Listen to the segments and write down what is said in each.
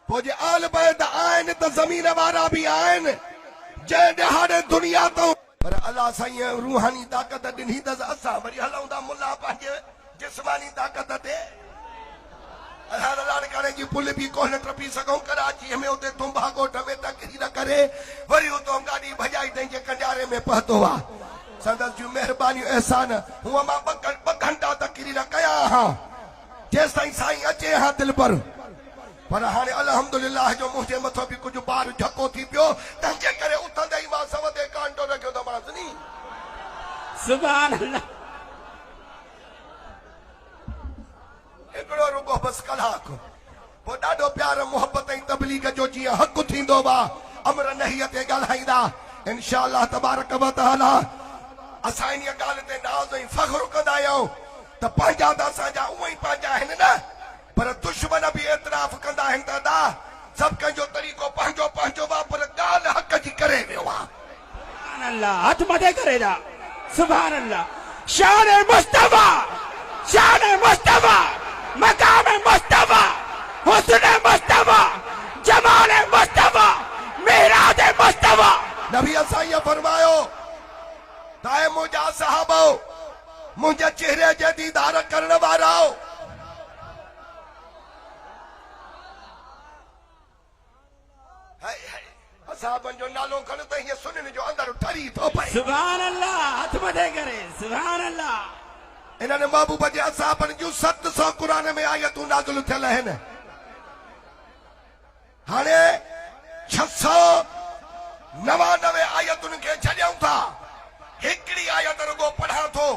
पोइ आल बैत आहिनि त ज़मीन वारा बि आहिनि जंहिं ॾिहाड़े दुनिया तो पर अलाह साईं रूहानी ताक़त ॾिनी अथसि असां वरी हलूं था मुल्ला पंहिंजे जिस्मानी ताक़त ते असां लाड़काणे जी पुल बि कोन टपी सघूं कराची में उते तुम्बा ॻोठ में तकरीर करे वरी उतां गाॾी भॼाई अथई जे कंडियारे में पहुतो आहे संदसि जूं महिरबानियूं अहसान हूअं मां ॿ घंटा तकरीर कया हा जेसि ताईं साईं अचे हा दिलि पर हाणे अल्हम्दुलिल्लाह जो मुंहिंजे मथो बि कुझु ॿार झको थी पियो तंहिंजे करे उथंदे ई मां सवदे कांटो रखियो त मां नी सुभान अल्लाह हिकिड़ो रुगो बसि कलाक पोइ ॾाढो प्यार मोहबत ऐं तबलीग जो जीअं हक़ थींदो बा अमर नहीअ ते ॻाल्हाईंदा इंशाअल्लाह तबारक व तआला असां इन ॻाल्हि ते नाज़ ऐं फ़ख्रु कंदा आहियूं त पंहिंजा त असांजा उहे ई पंहिंजा आहिनि न पर दुश्मन भी एतराफ़ कंदा आहिनि त दा सभु कंहिंजो तरीक़ो पंहिंजो पंहिंजो बा पर ॻाल्हि हक़ जी करे वियो आहे सुभान अल्लाह हथ मथे करे जा सुभान अल्लाह शान मुस्तफा मकाम मुस्तफा हुस्न मुस्तफा जमाल मुस्तफा मेराज मुस्तफा नबी असां फरमायो ताए मुंहिंजा सहाबो मुंहिंजे चेहरे जे दीदार करण वारा साहबन जो नालो खण त हीअं सुननि जो अंदर ठरी थो पए सुभान अल्लाह हथ मथे करे सुभान अल्लाह इन्हनि महबूब जे असाबन जूं 700 क़ुरान में आयतूं नाज़िल थियल आहिनि हाणे 699 आयतुनि खे छॾियूं था हिकिड़ी आयत रुगो पढ़ां थो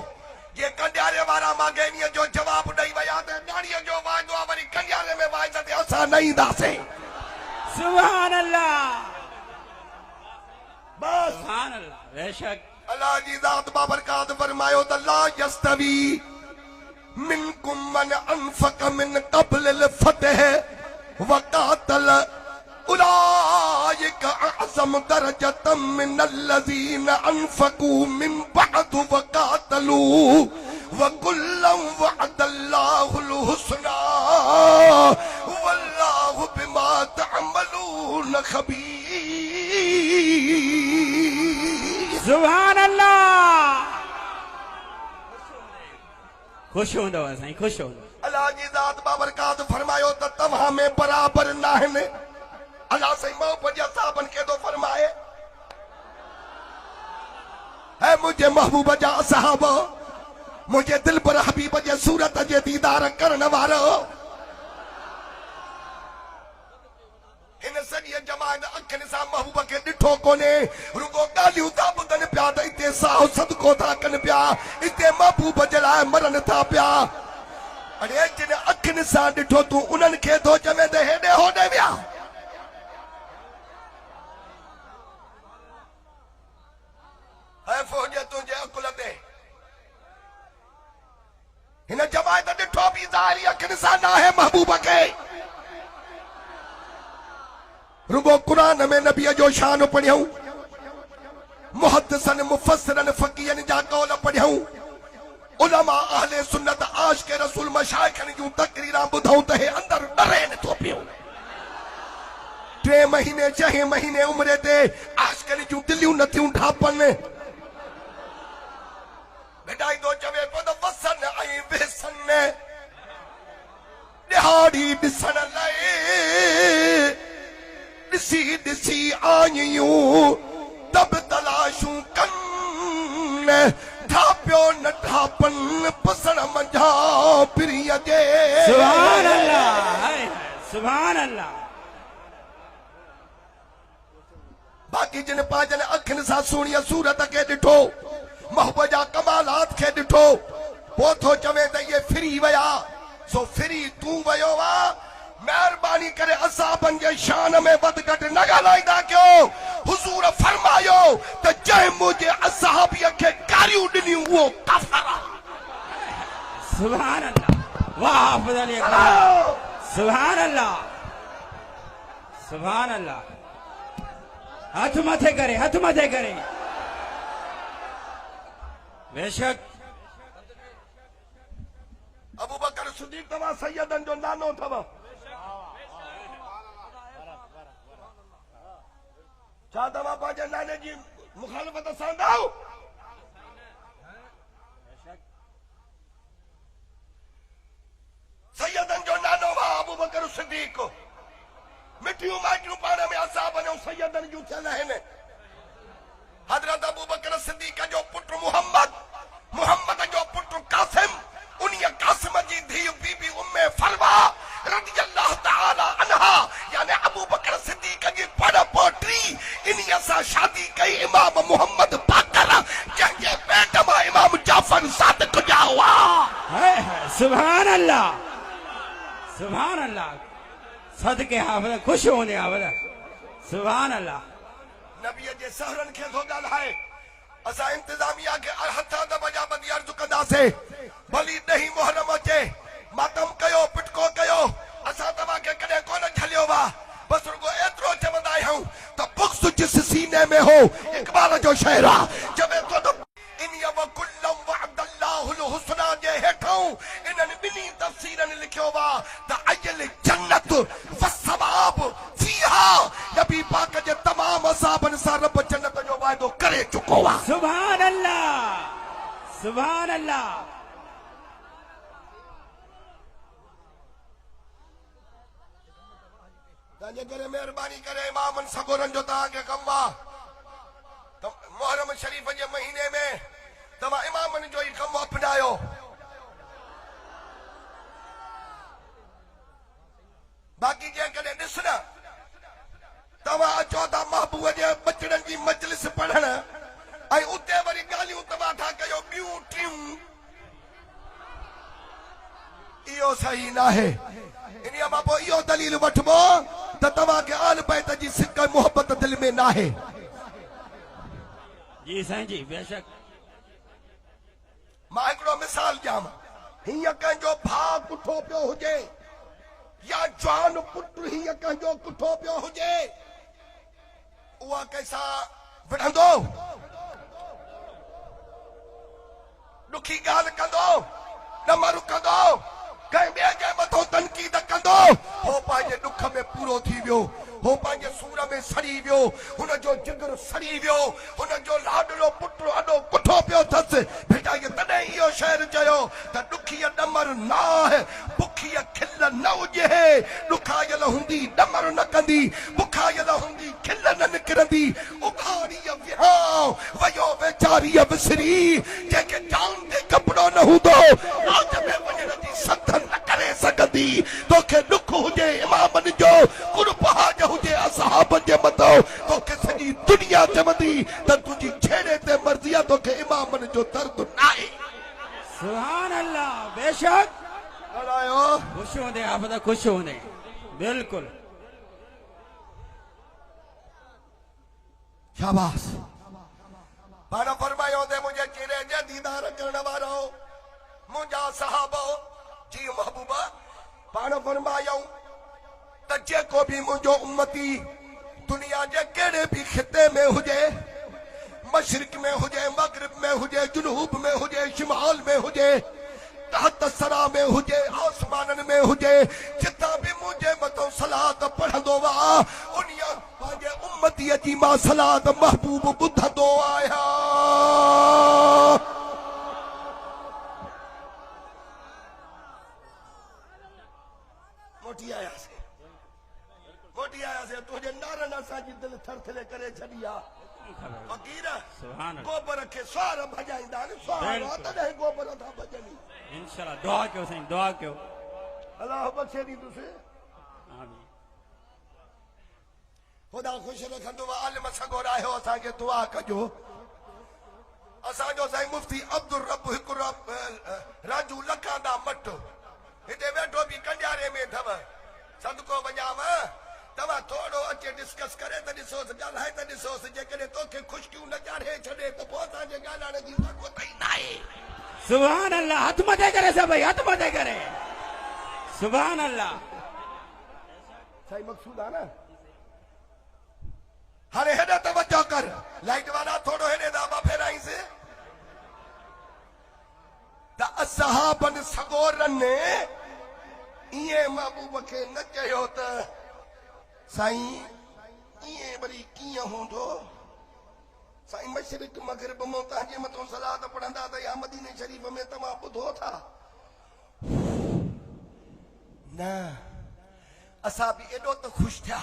जे कंडियारे वारा मांगेनीअ जो जवाब ॾेई विया त ॾाड़ीअ जो वाइदो आहे वरी कंडियारे में वाइदे ते असां न ईंदासीं सुभान अल्लाह बस सुभान अल्लाह बेशक अल्लाह जी ज़ात बाबरकात फरमायो त ला यस्तवी मिनकुम मन अनफक मिन क़ब्ल अल फतह व क़ातल उलाइक अअज़म दरजतम मिन अल्लज़ीन अनफकू मिन बअद व क़ातलू व कुल्लन वअदल्लाहुल हुस्ना वल्लाहु बिमा तअमलून खबीर सुभान अल्लाह खुश होंदो साईं खुश होंदो अल्लाह जी ज़ात बाबरकात फरमायो त तव्हां में बराबर न आहिनि अल्लाह साईं मोहब्बत जा साहबन के तो फरमाए है मुझे महबूब जा साहब मुझे दिल पर हबीब जे सूरत जे दीदार करण वारो इन सॼी जमात अखियुनि सां महबूब खे ॾिठो कोन्हे रुगो ॻाल्हियूं था ॿुधनि पिया त हिते साहु सदको था कनि पिया हिते महबूब जे लाइ मरनि था पिया अड़े जिन अखियुनि सां ॾिठो तूं उन्हनि खे थो चवे त हेॾे होॾे विया ऐं फौज तुंहिंजे अकुल ते हिन जमात ॾिठो बि ज़ाहिरी अखियुनि सां न आहे महबूब खे रुगो कुरान में नबीअ जो शान पढ़ियूं मुहद्दिसन मुफस्सिरन फ़क़ीहन जा कौल पढ़ियूं उलमा अहले सुन्नत आशिक़ रसूल मशाइखनि जूं तकरीरां ॿुधूं त हे अंदर डरे नथो पियो 3 महीने 6 महीने उमिरि ते आशिक़नि जूं दिलियूं नथियूं ढापनि बेटाई तो चवे पियो त वसन ऐं वेसन ॾिहाड़ी ॾिसण लाइ ॾिसी ॾिसी आयूं तब तलाशूं कन ढापियो न ढापन पसण मंझा पिरीअ जे सुभान अल्लाह सुभान अल्लाह बाक़ी जिन पंहिंजनि अखियुनि सां सुहिणीअ सूरत खे ॾिठो महबूब जा कमालात खे ॾिठो पोइ थो चवे त इहे फिरी विया सो फिरी तूं वियो आहे मेहरबानी करे असाबन जे शान में वध घट न ॻाल्हाईंदा कयो हुजूर फरमायो त जंहिं मुंहिंजे असहाबीअ खे गारियूं ॾिनियूं उहो काफ़िर आहे सुभान अल्लाह वाह अफजल सुभान अल्लाह सुभान अल्लाह हाथ मथे करे बेशक अबू बकर सिद्दीक तव्हां सैयदनि जो नानो अथव। छा तव्हां पंहिंजे नाने जी मुखालिफ़त सां दाओ? सैयदनि जो नानो हुआ अबू बकर सिद्दीक। मिठियूं माटियूं पाण में असाब ऐं सैयदनि जूं थियल आहिनि। हज़रत अबू बकर सिद्दीक जो पुटु मुहम्मद, मुहम्मद जो पुटु कासिम, उन्हीअ कासिम जी धीउ बीबी उम्मे फरवा रज़ियल्लाहु तआला अन्हा यानी अबू बकर सिद्दीक जी पड़ पोटी इन्हीअ सां शादी कई इमाम मुहम्मद बाकर, जंहिंजे पेट मां इमाम जाफर सादिक ॼा हुआ। सुभान अल्लाह, सुभान अल्लाह। सदके हाफ़िज़, खुश होने हाफ़िज़। सुभान अल्लाह। नबीअ जे सहरनि खे थो ॻाल्हाए। असां इंतिज़ामिया खे हथां दॿा बदी अर्ज़ु कंदासीं, भली ॾहीं मुहर्रम अचे, मातम कयो, पिटको कयो, असां तव्हांखे कॾहिं कोन झलियो वा। बस रुगो एतिरो चवंदा आहियूं त बुग़्ज़ जिस सीने में हो इक़बाल जो शेर आहे, चवे थो त इन्हीअ वकुल्लम वअदल्लाहुल हुस्ना जे हेठां इन्हनि ॿिन्ही तफ़सीरनि लिखियो वा त अय्यल जन्नत वसवाब फीहा, नबी पाक जे तमाम असाबनि सां रब जन्नत जो वाइदो करे चुको आहे। सुभान अल्लाह, सुभान अल्लाह। तंहिंजे करे महिरबानी करे इमामनि सगोरनि जो तव्हांखे कमु आहे त मुहर्रम शरीफ़ जे महीने में तव्हां इमामनि जो ई कमु अपनायो। बाक़ी जेकॾहिं ॾिस न तव्हां अचो था महबूब जे बचड़नि जी मजलिस पढ़ण ऐं उते वरी ॻाल्हियूं तव्हां था कयो ॿियूं टियूं, इहो सही न आहे। इन मां पोइ इहो दलील वठिबो त तव्हांखे आल बैत जी सिक मोहबत दिलि में न आहे। जी साईं जी, बेशक। मां हिकिड़ो मिसाल ॾियां, हीअं कंहिंजो भाउ कुठो पियो हुजे या जवान पुटु हीअं कंहिंजो कुठो पियो हुजे, उहा कंहिंसां विढ़ंदो, ॾुखी ॻाल्हि कंदो, नमर कंदो, कंहिं ॿिए जे मथां तनक़ीद कंदो, हो पंहिंजे ॾुख में पूरो थी वियो, हो पंहिंजे सूर में सड़ी वियो, हुनजो जिगर सड़ी वियो, हुनजो लाडलो पुटु अॾो कुठो पियो अथसि। बेटा इहो तॾहिं इहो शेर चयो त ॾुखीअ ॾमर न आहे, बुखीअ खिल न हुजे, ॾुखायल हूंदी ॾमर न कंदी, बुखायल हूंदी खिल न निकिरंदी, उघाड़ीअ विहांउ वयो वेचारीअ विसरी, जंहिंखे जान ते कपिड़ो न हूंदो आज में वञण जी सथ न करे सघंदी। तोखे ॾुख हुजे इमामनि जो, कुरबाज हुजे असहाब जे मथां, तोखे सॼी दुनिया चवंदी त तुंहिंजी छेड़े ते मर्ज़ी आहे, तोखे इमामनि जो दर्द न आहे। सुभान अल्लाह, बेशक। ॻाल्हायो खुश होंदे हाफ़िज़, खुश होंदे, बिल्कुल। शाबाश। पाण फरमायो ते मुंहिंजे चेहरे जे दीदार करण वारो मुंहिंजा सहाबो जी महबूबा, पाण फरमायूं त जेको बि मुंहिंजो उम्मती दुनिया जे कहिड़े बि खिते में हुजे, मशरिक में हुजे, मगरिब में हुजे, जुनूब में हुजे, शिमाल में हुजे, तहत सरा में हुजे, आसमाननि में हुजे, जितां बि मुंहिंजे मथां सलात पढ़ंदो वा, उन्हीअ पंहिंजे उम्मतीअ जी मां सलात महबूब ॿुधंदो आहियां। मोटी आयासीं तुंहिंजे नारनि असांजी दिलि थरथरे करे छॾी आहे। फ़क़ीर गोबर खे स्वार भॼाईंदा आहिनि, स्वार तॾहिं गोबर था भॼनि। इंशाअल्लाह दुआ कयो साईं, दुआ कयो। अलाह बख़्शे ॾींदुसि, आमीन। ख़ुदा ख़ुशि रखंदो। आलिम सगोर आहियो, असांखे दुआ कजो। असांजो साईं मुफ्ती अब्दुल रब हिकिड़ो राजू लखांदा मट हिते वेठो बि कंडियारे में अथव, सदको वञाव, तव्हां थोरो अचे डिस्कस करे त ॾिसोसि, ॻाल्हाए त ॾिसोसि, जेकॾहिं तोखे ख़ुशकियूं न चाढ़े छॾे त पोइ असांजे ॻाल्हाइण जी ज़रूरत ई न आहे। सुभान अल्लाह, हथ मथे करे सभई, हथ मथे करे। सुभान अल्लाह। सही मक़सूद आहे न। हाणे हेॾे तवजो कर, लाइट वारा थोरो हेॾे दाबा फेराईंसि। त असहाबन सगोरन इए महबूब खे न चयो त साईं इए वरी कीअं हूंदो साईं मशरिक मगरिब में तव्हांजे मथां सलात पढ़ंदा त या मदीने शरीफ़ में तव्हां ॿुधो था न असां बि एॾो त ख़ुशि थिया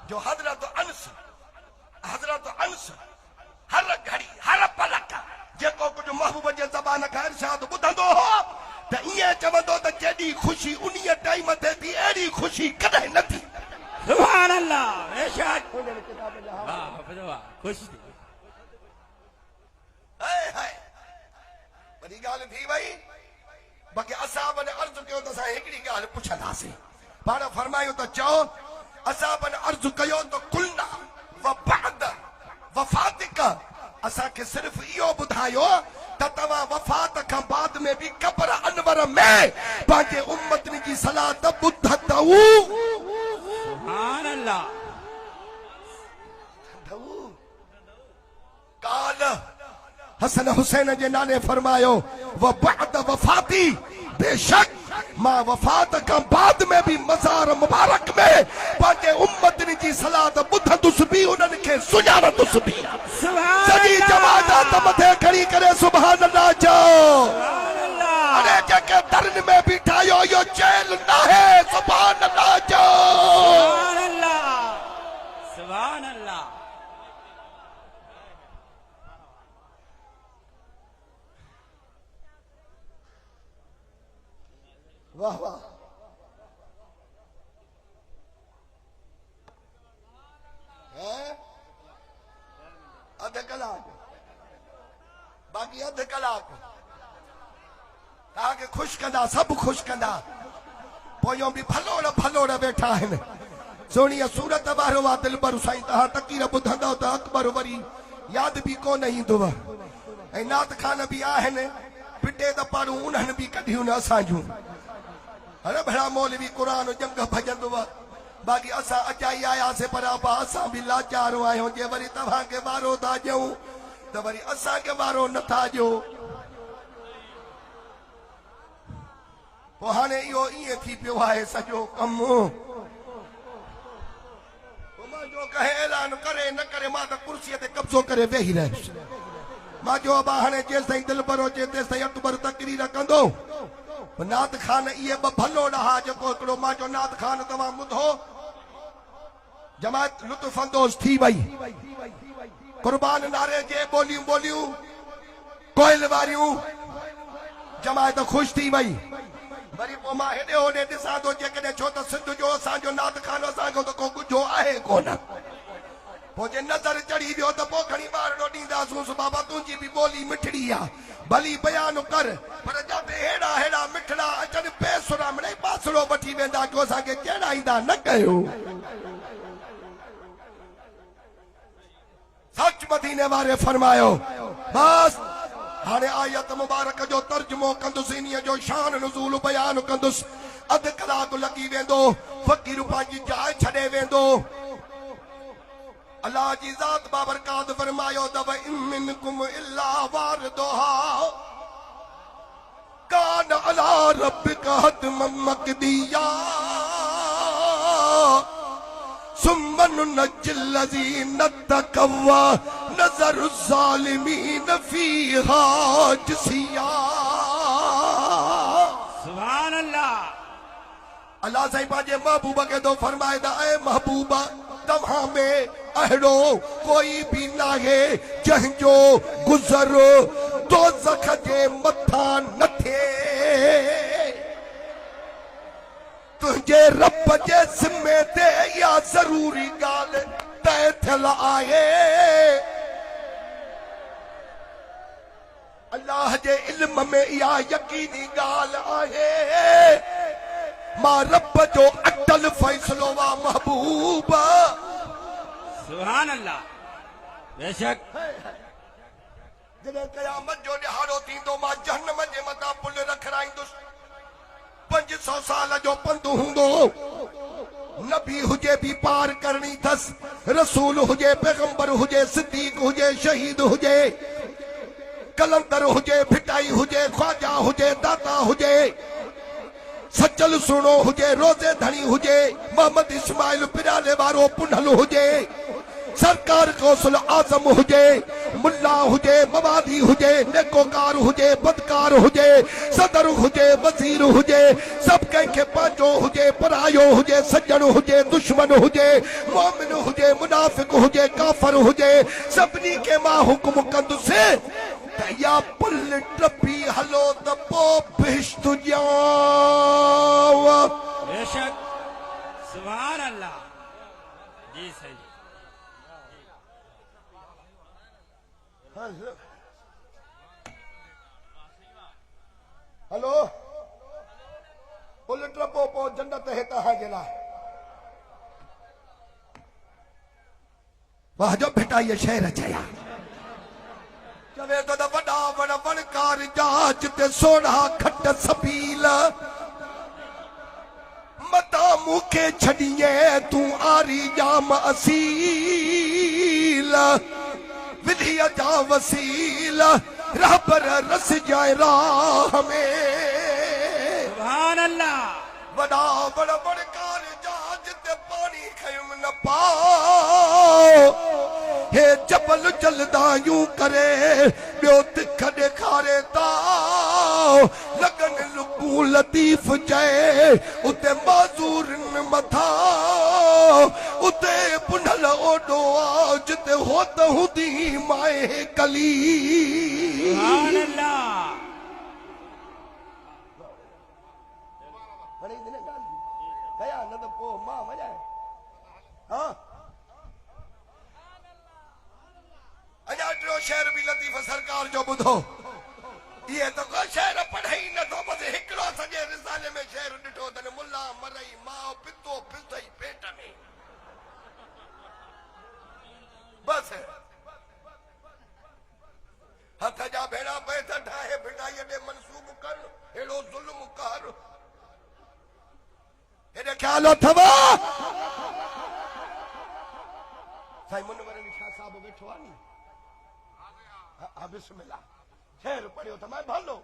जो हज़रत अंस हर घड़ी हर पलक जेको कुझु महबूब जे ज़बान खां इरशाद ॿुधंदो हो त ईअं चवंदो त जेॾी ख़ुशी उन्हीअ टाइम ते थी अहिड़ी ख़ुशी कॾहिं न थी सुभान अल्लाह बेशक वाह वाह खुश थी हाय वॾी ॻाल्हि थी वई बाक़ी असां अर्ज़ कयो त असां हिकिड़ी ॻाल्हि पुछंदासीं पाण फरमायूं त चओ असां अर्ज़ कयो त कुलना वबाद वफ़ातिक असांखे सिर्फ़ इहो ॿुधायो त तव्हां वफ़ात खां बाद में बि क़ब्र अनवर में पंहिंजे उम्मतनि जी सलात ॿुधंदव सुभान अल्लाह काल हसन हुसैन जे नाले फरमायो वबाद वफ़ाती बेशक मां वफ़ात खां बाद में भी मज़ार मुबारक में पंहिंजे उम्मतनि जी सलात ॿुधंदुसि बि उन्हनि खे सुञाणंदुसि बि सॼी जमात मथे खड़ी करे सुभान अल्लाह चओ अरे जेके दरन में बीठा आहियो इहो जेल न आहे सुभान अल्लाह चओ सुभान अल्लाह वाह वाह अध कलाक बाक़ी अध कलाक तव्हांखे ख़ुशि कंदा सभु ख़ुशि कंदा पोयों बि फलोड़ वेठा आहिनि सोणीअ सूरत वारो आहे दिलबर साईं तव्हां तकीर ॿुधंदव त अकबर वरी यादि बि कोन ईंदव ऐं नात खान बि आहिनि पिटे त पाड़ूं उन्हनि बि कढियूं न असांजूं अरे भेड़ा मौलवी कुरान जंग भजंदव बाक़ी असां अचाई आयासीं पर अबा असां बि लाचार आहियूं जे वरी तव्हांखे वारो था ॾियूं त वरी असांखे वारो नथा ॾियो पोइ हाणे इहो ईअं थी पियो आहे सॼो कमु मां जो कहे ऐलान करे न करे मां त कुर्सीअ ते कब्ज़ो करे वेही रहियुसि मां जो अबा हाणे जेसिताईं दिलबर हुजे तेसिताईं अकबर तकरीर कंदो नात खान इहे ॿ भलो ॾहा जेको हिकिड़ो मां जो नात खान तव्हां ॿुधो जमात लुत्फ़ अंदोज़ थी वई कुर्बान नारे जे ॿोलियूं कोयल वारियूं जमात ख़ुशि थी वई वरी पोइ मां हेॾे होॾे ॾिसां थो जेकॾहिं छो त सिंध जो असांजो नात खान असांजो त को गुझो आहे कोन पोइ जे नज़र चढ़ी वियो त पोइ खणी ॿारड़ो ॾींदासूं बाबा तुंहिंजी बि ॿोली मिठड़ी आहे भली बयान कर पर जिते हेड़ा मिठड़ा अचनि बेसुरा मिड़ई बासड़ो वठी वेंदा जो असांखे चढ़ाईंदा न कयो सच मदीने वारे फरमायो बस हाणे आयत मुबारक जो तर्जुमो कंदुसि इन्हीअ जो शान नुज़ूल बयान कंदुसि अधु कलाक लॻी वेंदो फ़कीर पंहिंजी जाइ छॾे वेंदो अल्लाह जी ज़ात बाबरकात फरमायो त व मिनकुम इल्ला वारिदुहा कान अला रब्बिका हतमम मक़दिया सुम्मा नुनज्जिल लज़ीना तक़वा नज़रु ज़ालिमीन फ़ीहा जसिया सुभान अल्लाह अल्लाह साईं पंहिंजे महबूब खे थो फरमाए त ऐ महबूबा तव्हां में अहिड़ो कोई बि नाहे जंहिंजो गुज़र दोज़ख जे मथां न थिए तुंहिंजे रब जे ज़िम्मे ते इहा ज़रूरी ॻाल्हि तय थियल आहे अल्लाह जे इल्म में इहा यकीनी ॻाल्हि आहे मां रब जो अटल फ़ैसिलो वा महबूब सुभान अल्लाह बेशक जॾहिं क़यामत जो ॾिहाड़ो थींदो मां जहन्नम जे मथां पुल रखाईंदुसि 500 साल जो पंधु हूंदो नबी हुजे भी पार करनी थस रसूल हुजे पैगंबर हुजे सिद्दीक हुजे शहीद हुजे कलंदर हुजे भिटाई हुजे ख्वाजा हुजे दाता हुजे सचल सुणो हुजे रोज़े धणी हुजे मोहम्मद इस्माइल पिराले वारो पुनल हुजे सरकार कौशल आजम हुजे मुल्ला हुजे मवादी हुजे नेकोकार हुजे बदकार हुजे सदर हुजे वजीर हुजे सब कंहिंखे पंहिंजो हुजे परायो हुजे सजण हुजे दुश्मन हुजे मोमिन हुजे मुनाफिक हुजे काफर हुजे सभिनी खे मां हुकुम कंदुसि त या पुल टपी हलो त पोइ बिश्त ॼाव बेशक सुभान अल्लाह जी सही हलो पुल टपो पोइ जन्नत है तव्हांजे लाइ वाह जो बेटा ये शहर चया चवे तो वॾा वण वणकार जहाज ते सोना खट सबील मता मूंखे छॾिए तूं आरी जाम असील विधिया जा वसील रहबर रस जाए राह में सुभान अल्लाह वॾा वण वणकार जहाज ते पाणी खयुम न पाओ हे जबल जलदा यूं करे ॿियो तिख ॾेखारे ता लगन लुकू लतीफ़ चए उते माज़ूरन मथा उते पुनल ओॾो आ जिते होत हूंदी माए कली सुभान अल्लाह कया न त पोइ मां वॼाए हा अञा टियों शहर बि लतीफ़ सरकार जो ॿुधो इहे त को शहर पढ़ाई नथो बसि हिकिड़ो सॼे रिसाले में शहर ॾिठो अथनि मुला मरई माउ पितो पिसई पेट में बसि हथ जा भेड़ा पैसा ठाहे भिटाईअ ॾे मनसूब कर अहिड़ो ज़ुल्म कर हेॾे ख़्याल अथव साईं मुनवर अली शाह साहब वेठो आहे नी हा बिस्मिल्लाह शहर पढ़ियो त मैं भलो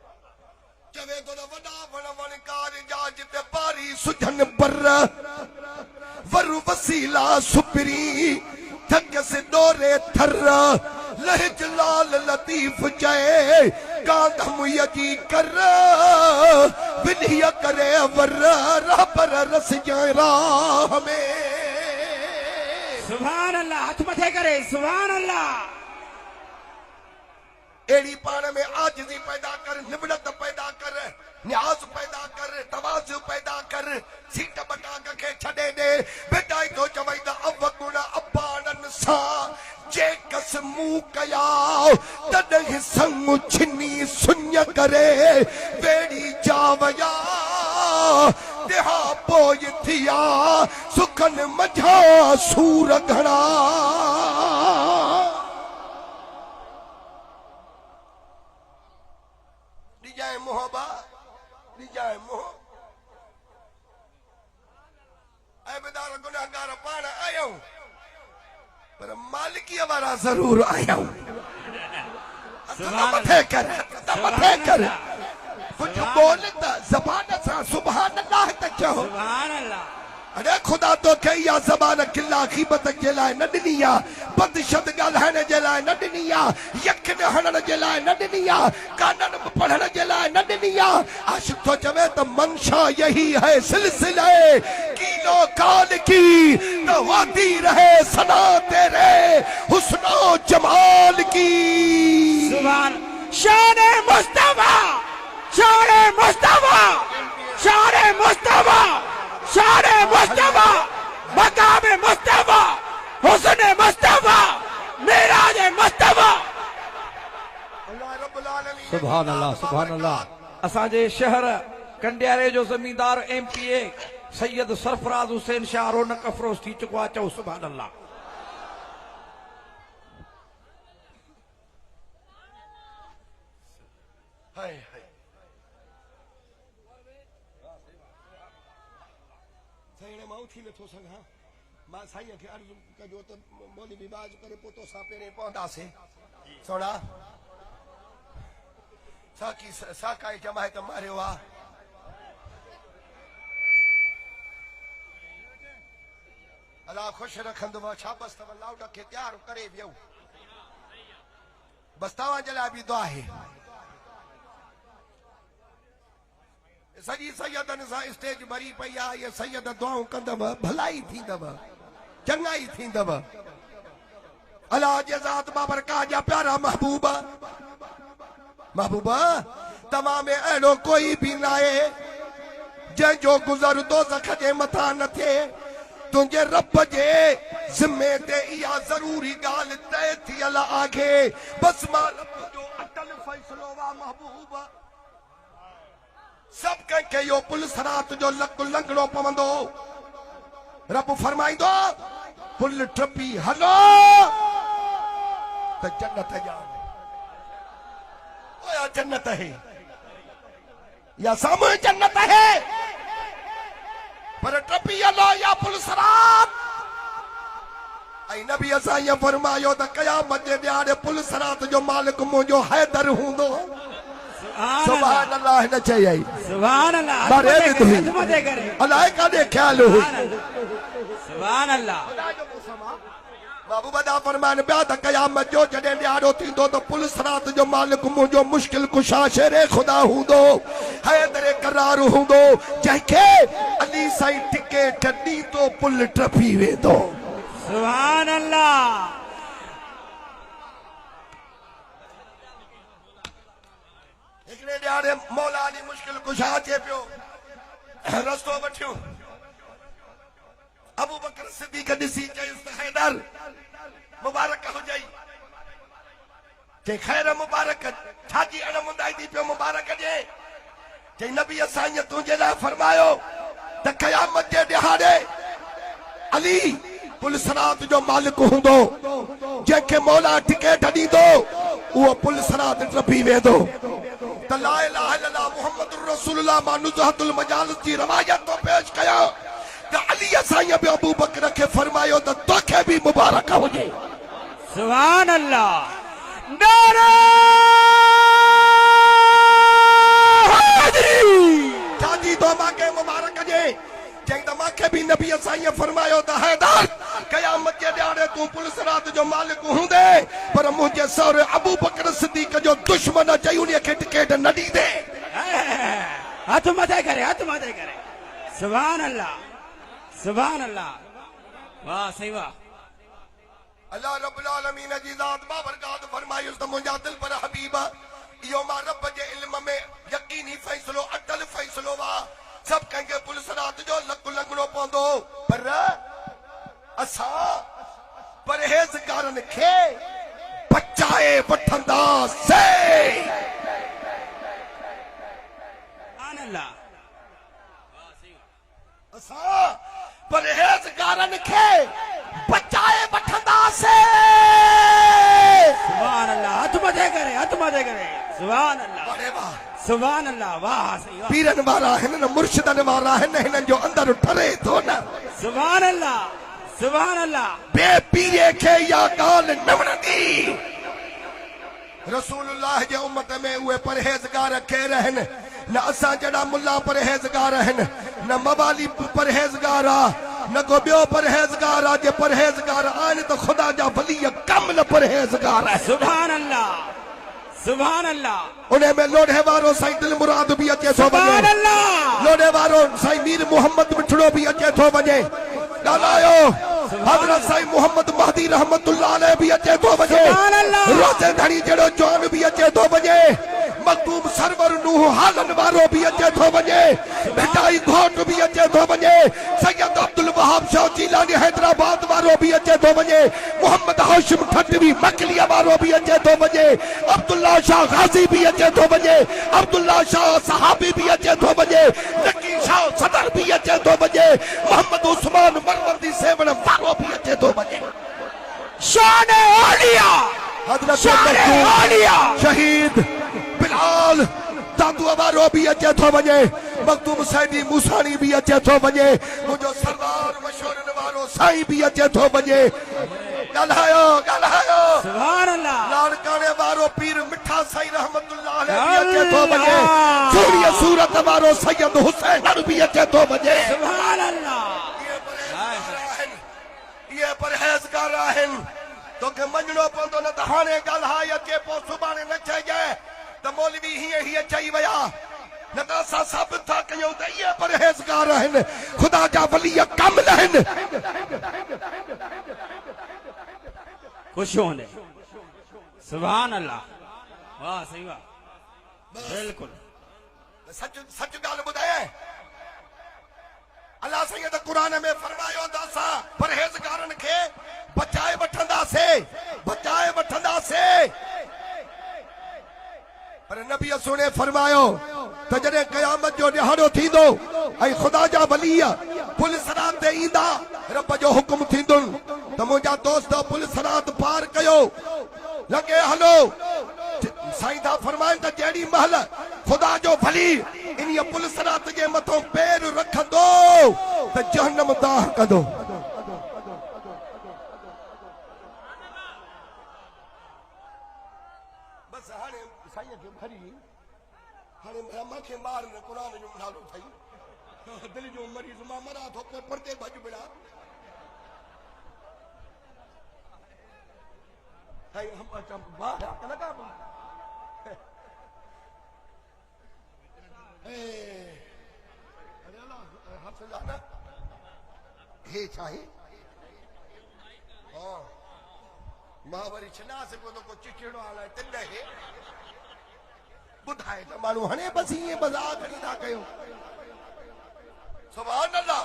चवे तो वॾा वण वणकार जा जिते पारी सुझन पर वर वसीला सुपरी थक से डोरे थर लहज लाल लतीफ चए कांधम यजी कर विधिया करे वर रहबर रस जाए राह में सुभान अल्लाह हाथ मथे करे सुभान अल्लाह एड़ी पाण में आजिज़ी पैदा कर निबड़त पैदा कर न्याज पैदा कर तवाज़ु पैदा कर सीट बटाक के छॾे दे बेटाई तो चवई त अवगुण अबाणन सां जे कस मुंह कया तॾहिं संग छिनी सुञ करे बेड़ी जावया देहा पोइ थिया सुखन मझा सूर घणा जाए मोहबा जाए मोह ऐबेदार गुनाहगार पाण आया पर मालिकीअ वारा जरूर आया मथे कर कुछ बोल त ज़बान सां सुभान अल्लाह त चओ सुभान अल्लाह अरे खुदा तो के या ज़बान किला ग़ीबत के लाइ न ॾिनी आहे बदशत ॻाल्हाइण जे लाइ न ॾिनी आहे यकिन हणण जे लाइ न ॾिनी आहे कानन पढ़ण जे लाइ न ॾिनी आहे आशिक़ तो चवे त मंशा यही है सिलसिले कीनो काल की तो वादी रहे सना तेरे हुस्नो जमाल की सुभान शान मुस्तफा शान मुस्तफा शान मुस्तफा शान मुस्तफा मकाम मुस्तफा हुस्न मुस्तफा मेराज मुस्तफा सुभान अल्लाह असांजे शहर कंडियारे जो ज़मींदार MPA सैयद सरफराज हुसैन शाह रौनक अफरोज थी चुको आहे चओ सुभान अल्लाह हाय साईं मां उथी नथो सघां मां साईं खे अर्ज़ु कजो त मौलवी बाज करे पोइ तोसां पहिरें पहुंदासीं सोना साकी साकाई जमायत मारियो आ अल्लाह खुश रखंदो शाबस तव लाउड के तैयार करे वियो बस तव्हां जे लाइ बि दुआ है सॼी सैयदन सां स्टेज भरी पई आहे ये सैयद दुआऊं कंदव भलाई थींदव चङाई थींदव अल्लाह जे ज़ात बाबरकात जा प्यारा महबूबा महबूबा तव्हां में अहिड़ो कोई बि न आहे जंहिंजो गुज़र दोज़ख जे मथां न थिए तुंहिंजे रब जे ज़िम्मे ते इहा ज़रूरी ॻाल्हि तय थियल आहे बस मां रब जो अटल फ़ैसिलो वा महबूबा सब कंहिंखे इहो पुल सरात जो लक लंघणो पवंदो रब फरमाईंदो पुल टपी हलो त जन्नत ॼाण ओया जन्नत है या साम्हूं जन्नत है पर टपी हलो या पुल सरात ऐं नबी असां ईअं फरमायो त क़यामत जे ॾियारे पुल सरात जो मालिक मुंहिंजो हैदर हूंदो सुभान अल्लाह न चई सुभान अल्लाह अलाए काॾे ख्याल हुई सुभान अल्लाह बाबू बदा फरमान पिया त क़यामत जो जॾहिं ॾियारो थींदो त पुल सरात जो मालिक मुंहिंजो मुश्किल कुशा शेरे ख़ुदा हूंदो हैदर करार हूंदो जंहिंखे अली साईं टिकेट ॾींदो पुल टपी वेंदो सुभान अल्लाह हिकिड़े ॾियारे मौला अली मुश्किल कुशा अचे पियो रस्तो वठियो अबू बकर सिद्दीक़ ॾिसी चयुसि त हैदर मुबारक हुजई चई ख़ैर मुबारक छाजी अणमुंदाई थी पियो मुबारक ॾे चई नबी असां ईअं तुंहिंजे लाइ फरमायो त क़यामत जे ॾिहाड़े अली पुल सरात जो मालिक हूंदो जंहिंखे मौला टिकेट ॾींदो उहो पुल सरात टपी वेंदो त ला इलाहा इल्लल्लाह मुहम्मदुर रसूलुल्लाह मां नुज़हतुल मजालिस जी रवायत तो पेश कया त अली साईं बि अबू बकर खे फरमायो त तोखे बि मुबारक हुजे सुभान अल्लाह नारा हैदरी छाजी तो मांखे मुबारक जे चई त मांखे बि नबी साईं फरमायो त हैदर क़यामत जे ॾियारे तूं पुल सरात जो मालिक हूंदे पर मुंहिंजे सहुरे अबू बकर सिद्दीक़ जो दुश्मन चई उन खे टिकेट न ॾींदे हथ मथे करे सुभान अल्लाह वाह सही वाह अल्लाह रब्बुल आलमीन जी ज़ात बाबरकात फरमायुसि त मुंहिंजा दिल पर हबीब इहो मां रब जे इल्म में यकीनी फ़ैसिलो अटल फ़ैसिलो वा सब कंहिंखे पुल सरात जो लक लंघणो पवंदो पर असां परहेज़गारनि खे बचाए वठंदासीं सुभान अल्लाह असां परहेज़गारनि खे बचाए वठंदासीं सुभान अल्लाह हथ मथे करे सुभान अल्लाह अरे वाह सुभान अल्लाह वाह सही वाह पीरन वारा आहिनि न मुर्शिदनि वारा आहिनि हिननि जो अंदर ठरे थो न सुभान अल्लाह बे पीरे खे इहा ॻाल्हि न वणंदी रसूलुल्लाह जे उम्मत में उहे परहेज़गार केर आहिनि न असां जहिड़ा मुल्ला परहेज़गार आहिनि न मवाली परहेज़गार आहे न को ॿियो परहेज़गार आहे जे परहेज़गार आहिनि त ख़ुदा जा वली कम न परहेज़गार आहिनि सुभान अल्लाह उन में लोढ़े वारो साईं दिल मुराद बि अचे थो वञे लोढ़े वारो साईं मीर मोहम्मद मिठड़ो बि अचे थो वञे ॻाल्हायो हज़रत साईं मोहम्मद महदी रहमतुल्लाह अलैह बि अचे थो वञे रोज़े धड़ी जहिड़ो जवान बि अचे थो वञे मखदूम सरवर नूह हालन वारो भी अचे थो वञे भेटाई घोट भी अचे थो वञे सैयद अब्दुल वहाब शाह जीलानी हैदराबाद वारो भी अचे थो वञे मोहम्मद हाशिम ठटवी मकलिया वारो भी अचे थो वञे अब्दुल्ला शाह गाजी भी अचे थो वञे अब्दुल्ला शाह सहाबी भी अचे थो वञे नकी शाह सदर भी अचे थो वञे मोहम्मद उस्मान मरवंदी सेवण वारो भी अचे थो वञे शान औलिया हज़रत शान औलिया शहीद बिलाल दादू वारो भी अचे थो वञे मखदूम सैदी मूसानी भी अचे थो वञे मुंहिंजो सरदार मशहूरनि वारो साईं भी अचे थो वञे ॻाल्हायो सुभान अल्लाह लाड़काने वारो पीर मिठा साईं रहमतुल्लाह अलैहि अचे थो वञे सूरीअ सूरत वारो सैयद हुसैन बि अचे थो वञे सुभान अल्लाह ये परहेज़गार आहिनि तोखे मञणो पवंदो न त हाणे ॻाल्हाए अचे पोइ सुभाणे न चइजे त मौलवी हीअं चई विया न त असां साबित था कयूं त इहे परहेज़गार आहिनि ख़ुदा जा वली कामिल आहिनि खुश होने सुभान अल्लाह वाह सही वाह बिल्कुल सच सच ॻाल्हि ॿुधाए अल्लाह साईं त क़ुर में फरमायो त असां परहेज़गारनि खे बचाए वठंदासीं पर नबी सुने फरमायो त जॾहिं क़यामत जो ॾिहाड़ो थींदो ऐं ख़ुदा जा वली पुलिस रात ते ईंदा रब जो हुकुम थींदुनि त मुंहिंजा दोस्त पुलिस रात पार कयो लॻे हलो साईं था फरमाइनि त जहिड़ी महिल ख़ुदा जो वली इन पुलिस रात जे मथां पैर रखंदो त जहन्नम दाह कंदो बस हाणे साईं खे भरी हाणे मूंखे मार न क़ुर जो नालो अथई दिलि जो मरीज़ मां मरां थो पोइ परते भॼ बिड़ा साईं हम लगा हे चाहे मां वरी छॾा सघो त को चिचड़ो हालाए तिन हे ॿुधाए त माण्हू हाणे बसि ईअं मज़ाक न कयो सुभान अल्लाह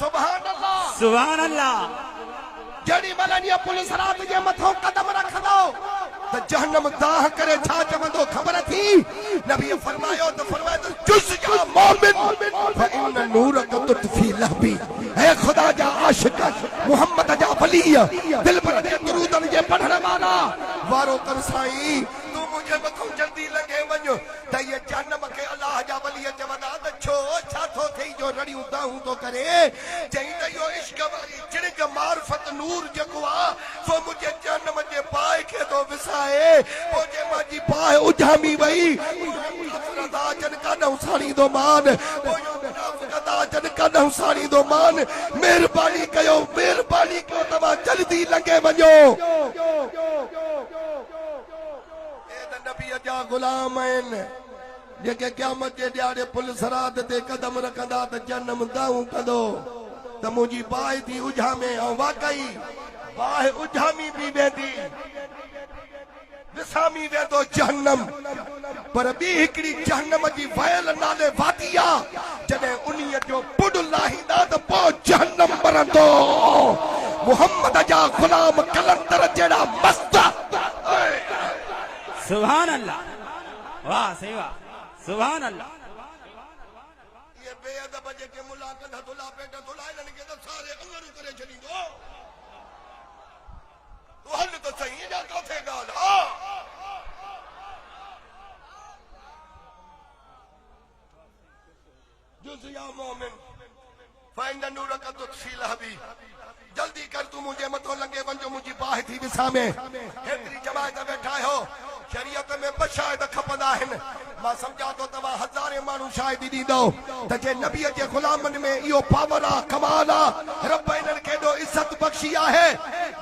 सुभान अल्लाह सुभान अल्लाह जड़ी मलानिया पुलिस रात जे मथां कदम रखंदो त जहन्नम दाह करे छा चवंदो ख़बर थी नबी फरमायो त जुस या मोमिन फइन नूरक तुतफी लहबी ऐ खुदा जा आशिक मोहम्मद जा वली दिल पर दे दुरूदन जे पढ़ण वाला वारो कर साईं तू मुझे मथां जल्दी लगे वञो त ये जहन्नम के अल्लाह जा वली चवंदा त छो छा थो थई जो रड़ियूं दाहूं तो करे चई त यो इश्क वारी चिड़क मार्फत नूर जेको आ सो मुझे जहन्नम जे पाए खे तो विसाए ओ जे माजी पाए उजामी वई रदा जन कदम साणी दो मान ओ यो रदा जन कदम साणी दो मान मेहरबानी कयो तमा जल्दी लगे वञो नबी जा गुलाम आहिनि जेके क़यामत जे ॾियारे पुलिस रात ते कदम रखंदा त जन्नम दाऊं कंदो त मुंहिंजी बाहि थी उजामे ऐं वाकई बाहि उजामी बि वेंदी विसामी वेंदो जहन्नम पर ॿी हिकिड़ी जहन्नम जी वयल नाले वादी आहे जॾहिं उन्हीअ जो पुॾ लाहींदा त पोइ जहन्नम मरंदो मुहम्मद जा गुलाम कलंदर जहिड़ा मस्त सुभान अल्लाह वाह सही वाह सुभान अल्लाह ये बेअदब जेके मुलाक़त हथुला पेट थुला इन्हनि खे त सारे अंगर करे छॾींदो तूं हल त सही जा किथे ॻाल्हि हा जुज़ या मोमिन फाइन नूरक तुतफी लहबी जल्दी कर तू मुझे मथो लगे वञो मुंहिंजी बाहि थी विसामे हेतिरी जमायत वेठा हो शरीयत में ॿ शाहिद खपंदा आहिनि मां सम्झां थो तव्हां हज़ारे माण्हू शाहिदी ॾींदो त जे नबीअ जे ग़ुलामनि में इहो पावर आहे कमाल आहे रब इन्हनि खे एॾो इज़त बख़्शी आहे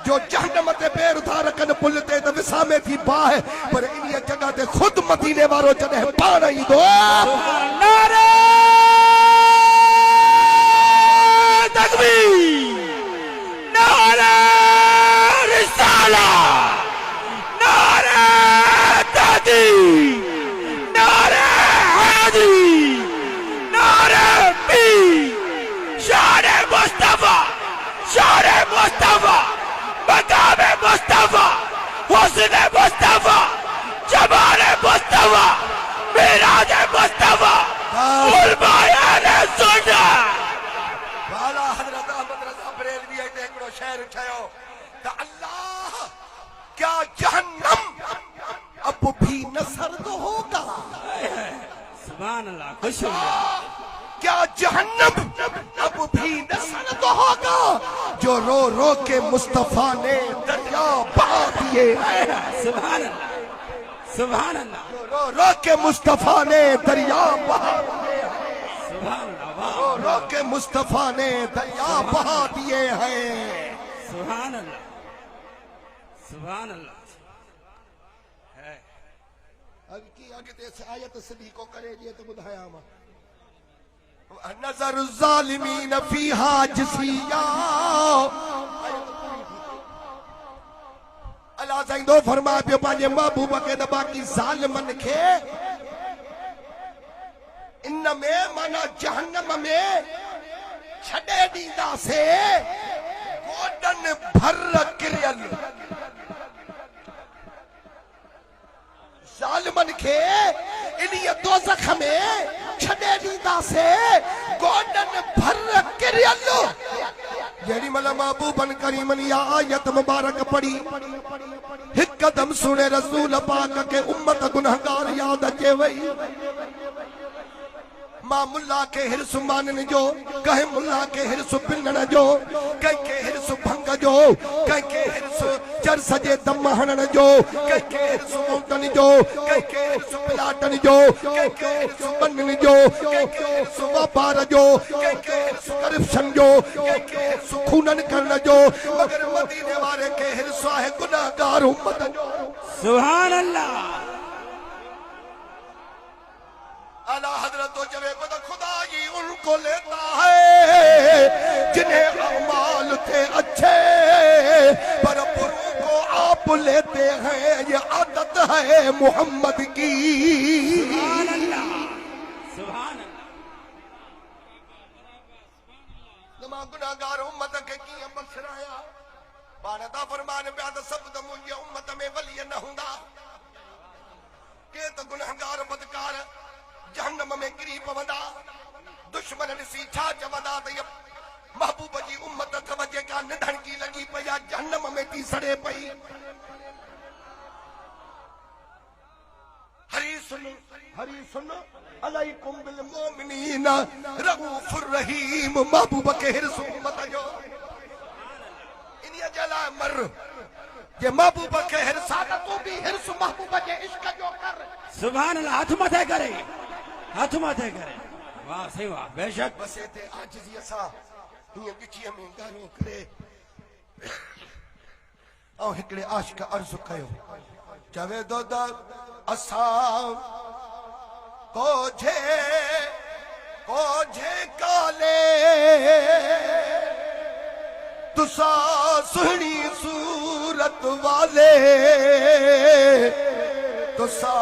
जो जहन्नम ते पैर था रखनि पुल ते त विसामे थी बाहि पर इन जॻह ते ख़ुदि मदीने वारो जॾहिं पाण ईंदो नारे तकबीर नारे रिसाला नारे तहदीद नारे हादी नारे पीर शान मुस्तफा मकाम मुस्तफा हुस्न मुस्तफा जमाल मुस्तफा मिराज मुस्तफा उलमाए सुन्नत वाला हजरत अहमद रज़ा बरेलवी ते हिकिड़ो शेर ठहियो त अल्लाह क्या जहन्नम अब भी न सर्द होगा सुभान अल्लाह खुश हो क्या जहन्नम अब भी न सर्द बहागा जो रो रो के मुस्तफा ने दरिया बहा दिए। सुभान अल्लाह, सुभान अल्लाह, जो रो रो के मुस्तफा ने दरिया बहा, सुभान अल्लाह, वाह, रो रो के मुस्तफा ने दरिया बहा दिए हैं। सुभान अल्लाह, सुभान अल्लाह। अब की आगे से आयत सदी को करे दिए तो बुधाया मां नजर जालिमीन फीहा जसिया। अल्लाह साईं फरमा पियो पंहिंजे महबूब खे त बाक़ी ज़ालिमनि खे इन में माना जहन्नम में छॾे ॾींदासीं गोॾनि भर किरियल। ज़ालिमनि खे इन्हीअ दोज़ख में छॾे ॾींदासीं गोॾनि भर किरियल। जेॾी महिल महबूबन करीमन इहा आयत मुबारक पढ़ी हिकु कदम सुणे रसूल पाक खे उम्मत गुनहगार यादि अचे वई। मां मुल्ला के हिरस मानन जो, कहे मुल्ला के हिरस पिनण जो, कंहिंखे हिरस भंग जो, कंहिंखे हिरस चरस जे दम हणण जो, कंहिंखे हिरस मौतन जो, कंहिंखे हिरस प्लाटन जो, कंहिंखे हिरस बनन जो, कंहिंखे हिरस वापार जो, कंहिंखे हिरस करप्शन जो, कंहिंखे हिरस खूनन करण जो, मगर मदीने वारे के हिरस आहे गुनाहगार उम्मत जो। सुभान अल्लाह। आला हजरत तो जवे को तो खुदा ही उनको लेता है जिन्हें अमाल थे अच्छे, पर बुरों को आप लेते हैं, ये आदत है मोहम्मद की। सुभान अल्लाह, सुभान अल्लाह। नमा गुनाहगार उम्मत के कीअं बख़्शराया पाण ता फरमान पिया त सब त मुंहिंजी उम्मत में वली न हूंदा। के त गुनाहगार बदकार जहन्नम में गिरी पवंदा। दुश्मन ॾिसी छा चवंदा त इहा महबूब जी उम्मत अथव जेका निधणकी लॻी पई आहे, जहन्नम में थी सड़े पई। हरी सुन अलैकुम बिल मोमिनीन रऊफुर रहीम। महबूब के हिरस उम्मत जो इन्हीअ जे लाइ मर जे महबूब के हिरस आहे त तूं बि हिरस महबूब जे इश्क जो कर। सुभान अल्लाह। हथ मथे करे, हथ मथे करे। वाह सही वाह, बेशक। बस हिते आजिज़ी सां हीअं गिचीअ में गारो करे ऐं हिकिड़े आशिक़ अर्ज़ु कयो, चवे थो त असां कोझे काले तुसा सुहिणी सूरत वाले, तुसा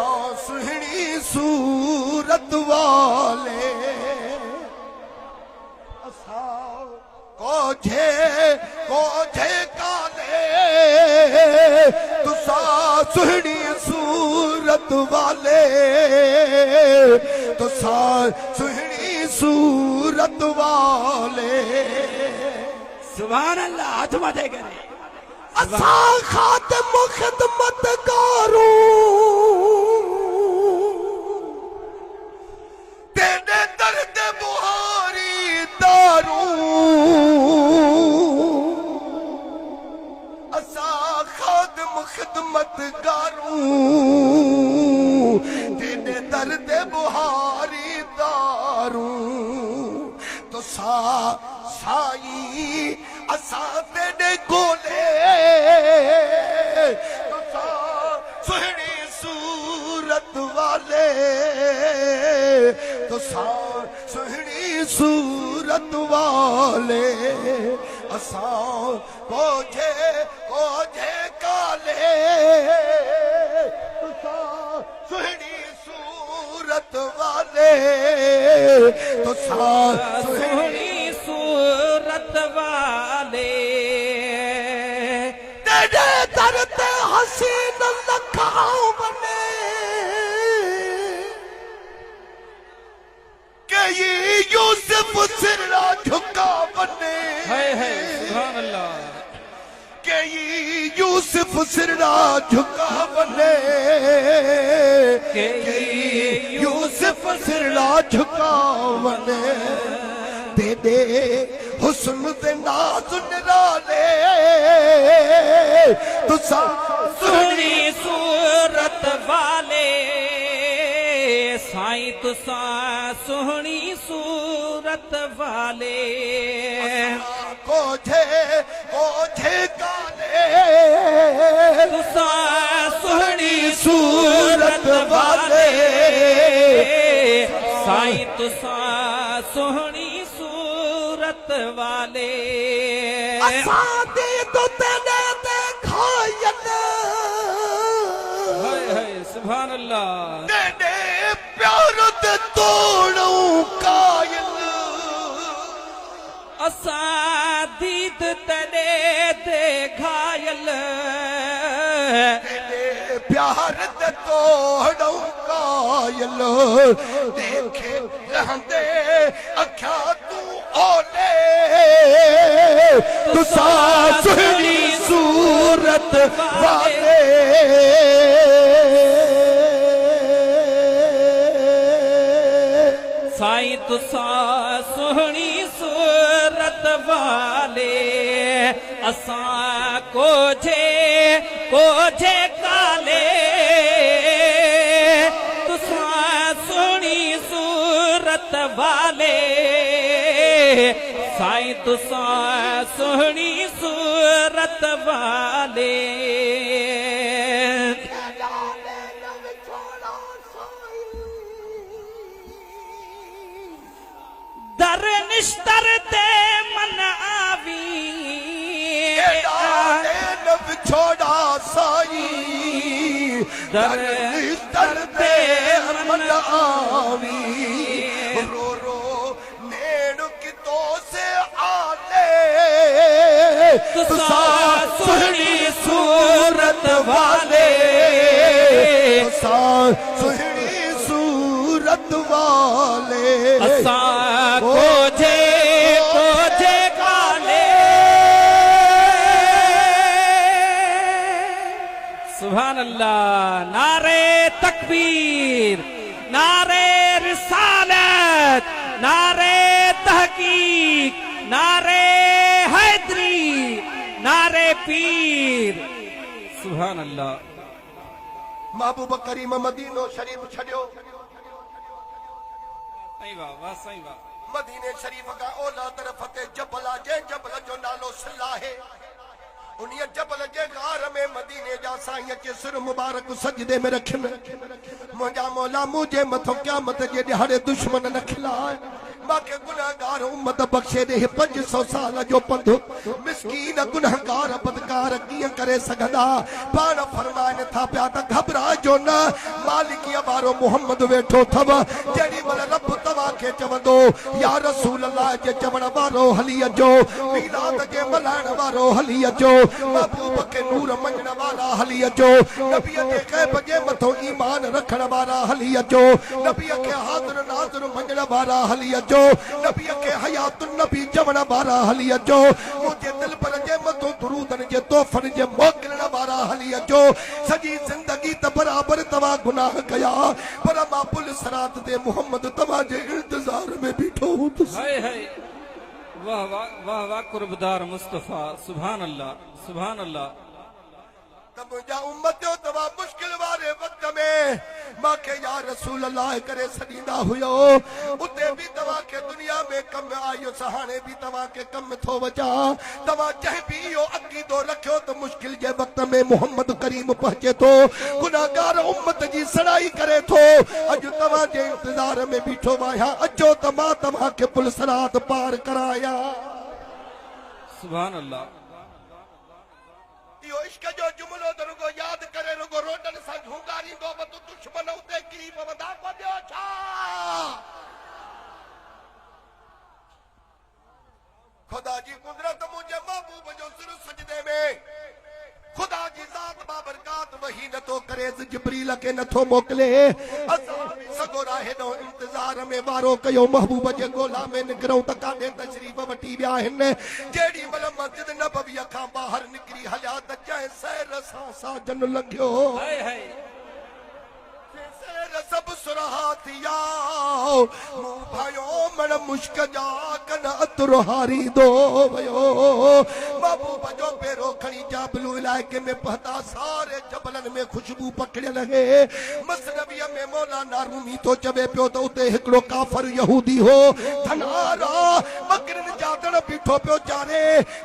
सुहिणी सूरत वाले। असां कोझे काले तुसा सुहिणी सूरत वाले, तुसा सुहिणी सूरत वाले। सुभान अल्लाह। हाथ मथे करे। असां खातिम खिदमत गारू तेरे दर्द बुहारी दारू। असां खातिम खिदमत गारू तेरे दर्द बुहारी दारू। तो साई असां तेरे कोले सुहिणी सूरत वाले, तो सुहिणी सूरत वाले। असां कोझे काले तुसां सुहिणी सूरत वाले, तुसां सुहिणी सूरत वाले। तेरे दर ते हसीन लखाओ बने के ये यूसुफ सिरा झुका बने। है सुभान अल्लाह। के ये यूसुफ सिरा झुका बने, के यूसुफ सिरा झुका बने। तेरे हुस्न ते नाज़ निराले तुसा सोहनी सूरत वाले साईं तुसा सोहनी सूरत वाले कोझे काले तुसा सोहनी सूरत वाले साईं तुसा सोहनी सूरत वाले असादी तो तेने देखायन हाय हाय सुभान अल्लाह तेने प्यार ते तोड़ूं कायल असा दीद तड़े दे घायल तेरे प्यार ते तोड़ूं कायल देखे रहंदे अखा तू ओले तुसा सुहनी सूरत वाले साईं तुसा सोहनी सूरत वाले असा कोझे काले तुसा सोहनी सूरत वाले साईं तुसा सोहनी सूरत वाले दर निश्तर ते मन आवी छोड़ा साई दर दर्दे मन आवी रो रो नेड़ कितो से आले तुसा सोहनी सूरत वाले तुसा सुहनी सूरत वाले असा कोझे काले सुभान अल्लाह नारे तकबीर नारे रिसालत नारे तहकीक नारे हैदरी नारे पीर सुभान अल्लाह महबूब करीम मदीनो शरीफ छड़ियो सही वाह वाह सही वाह मदीने शरीफ का ओला तरफ ते जबल जे जबल जो नालो सल्ला है उन्हीं जबल जे गार में मदीने जा साईं के सिर मुबारक सजदे में रखन मुंजा मौला मुझे मथो क़यामत जे ॾिहाड़े दुश्मन न खिलाए माके गुनाहगार उम्मत बख्शे दे 500 साल जो पंधु मिस्कीन गुनाहगार बदकार कीअं करे सघंदा पाण फरमाइनि था पिया त घबराइजो न मालिक वारो मोहम्मद वेठो अथव जेॾी महिल रब तव्हांखे चवंदो या रसूल अल्लाह जे चवण वारो हली अचो मीलाद जे मल्हाइण वारो हली अचो महबूब खे नूर मञण वारा हली अचो नबीअ जे ग़ैब जे मथो ईमान रखण वारा हली अचो नबीअ खे हाज़िर नाज़िर मञण वारा हली अचो नबीअ खे हयातुन नबी चवण वारा हली अचो मुंहिंजे दिल पर जे मथो दुरूदन जे तोहफ़न जे मोकिलण वारा हली अचो सॼी ज़िंदगी त बराबरि तव्हां गुनाह कया पर मां पुल सरात ते मुहम्मद तव्हांजे इंतज़ार में बीठो हूंदुसि हाय हाय वाह वाह वाह वाह कुर्बदार मुस्तफा सुभान अल्लाह सुभान अल्लाह त मुंहिंजा उम्मतियो तव्हां मुश्किल वारे वक़्त में मांखे या रसूल अल्लाह करे सॾींदा हुयो उते बि तव्हांखे दुनिया में कम आयो हाणे बि तव्हांखे कम थो वजा तव्हां जंहिं बि इहो अक़ीदो रखियो त मुश्किल जे वक़्त में मोहम्मद करीम पहुचे थो गुनाहगार उम्मत जी सड़ाई करे थो अॼु तव्हांजे इंतज़ार में बीठो आहियां अचो त मां तव्हांखे पुल सरात पार करायां सुभान अल्लाह इहो इश्क जो जुमिलो त रुगो यादि करे रुगो रोडनि सां झूंगारींदो बि तूं दुश्मन उते किरी पवंदा को ॿियो छा खुदा जी कुदरत मुंहिंजे महबूब जो सिर सजदे में खुदा जी ज़ात बाबरकात वही नथो करे जिब्रील खे नथो मोकिले असां बि सगो हेॾो इंतज़ार में वारो कयो महबूब जे ॻोल्हा में निकिरूं त काॾे तशरीफ़ वठी विया आहिनि जेॾी महिल मस्जिद नबवीअ खां ॿाहिरि निकिरी हलिया त जंहिं सैर सां साजन लंघियो हाय हाय सैर सभु सुरहा थिया मुंह भायो मन मुश्क जा कन अतुरहारी दो भयो बाबू बजो पेरो खणी जाबलू इलाके में पहता सारे जबलन में खुशबू पकड़े लगे मसनविया में मौलाना रूमी तो चवे पियो तो उते हिकड़ो काफर यहूदी हो धनारा बकरन जादन बीठो पियो चारे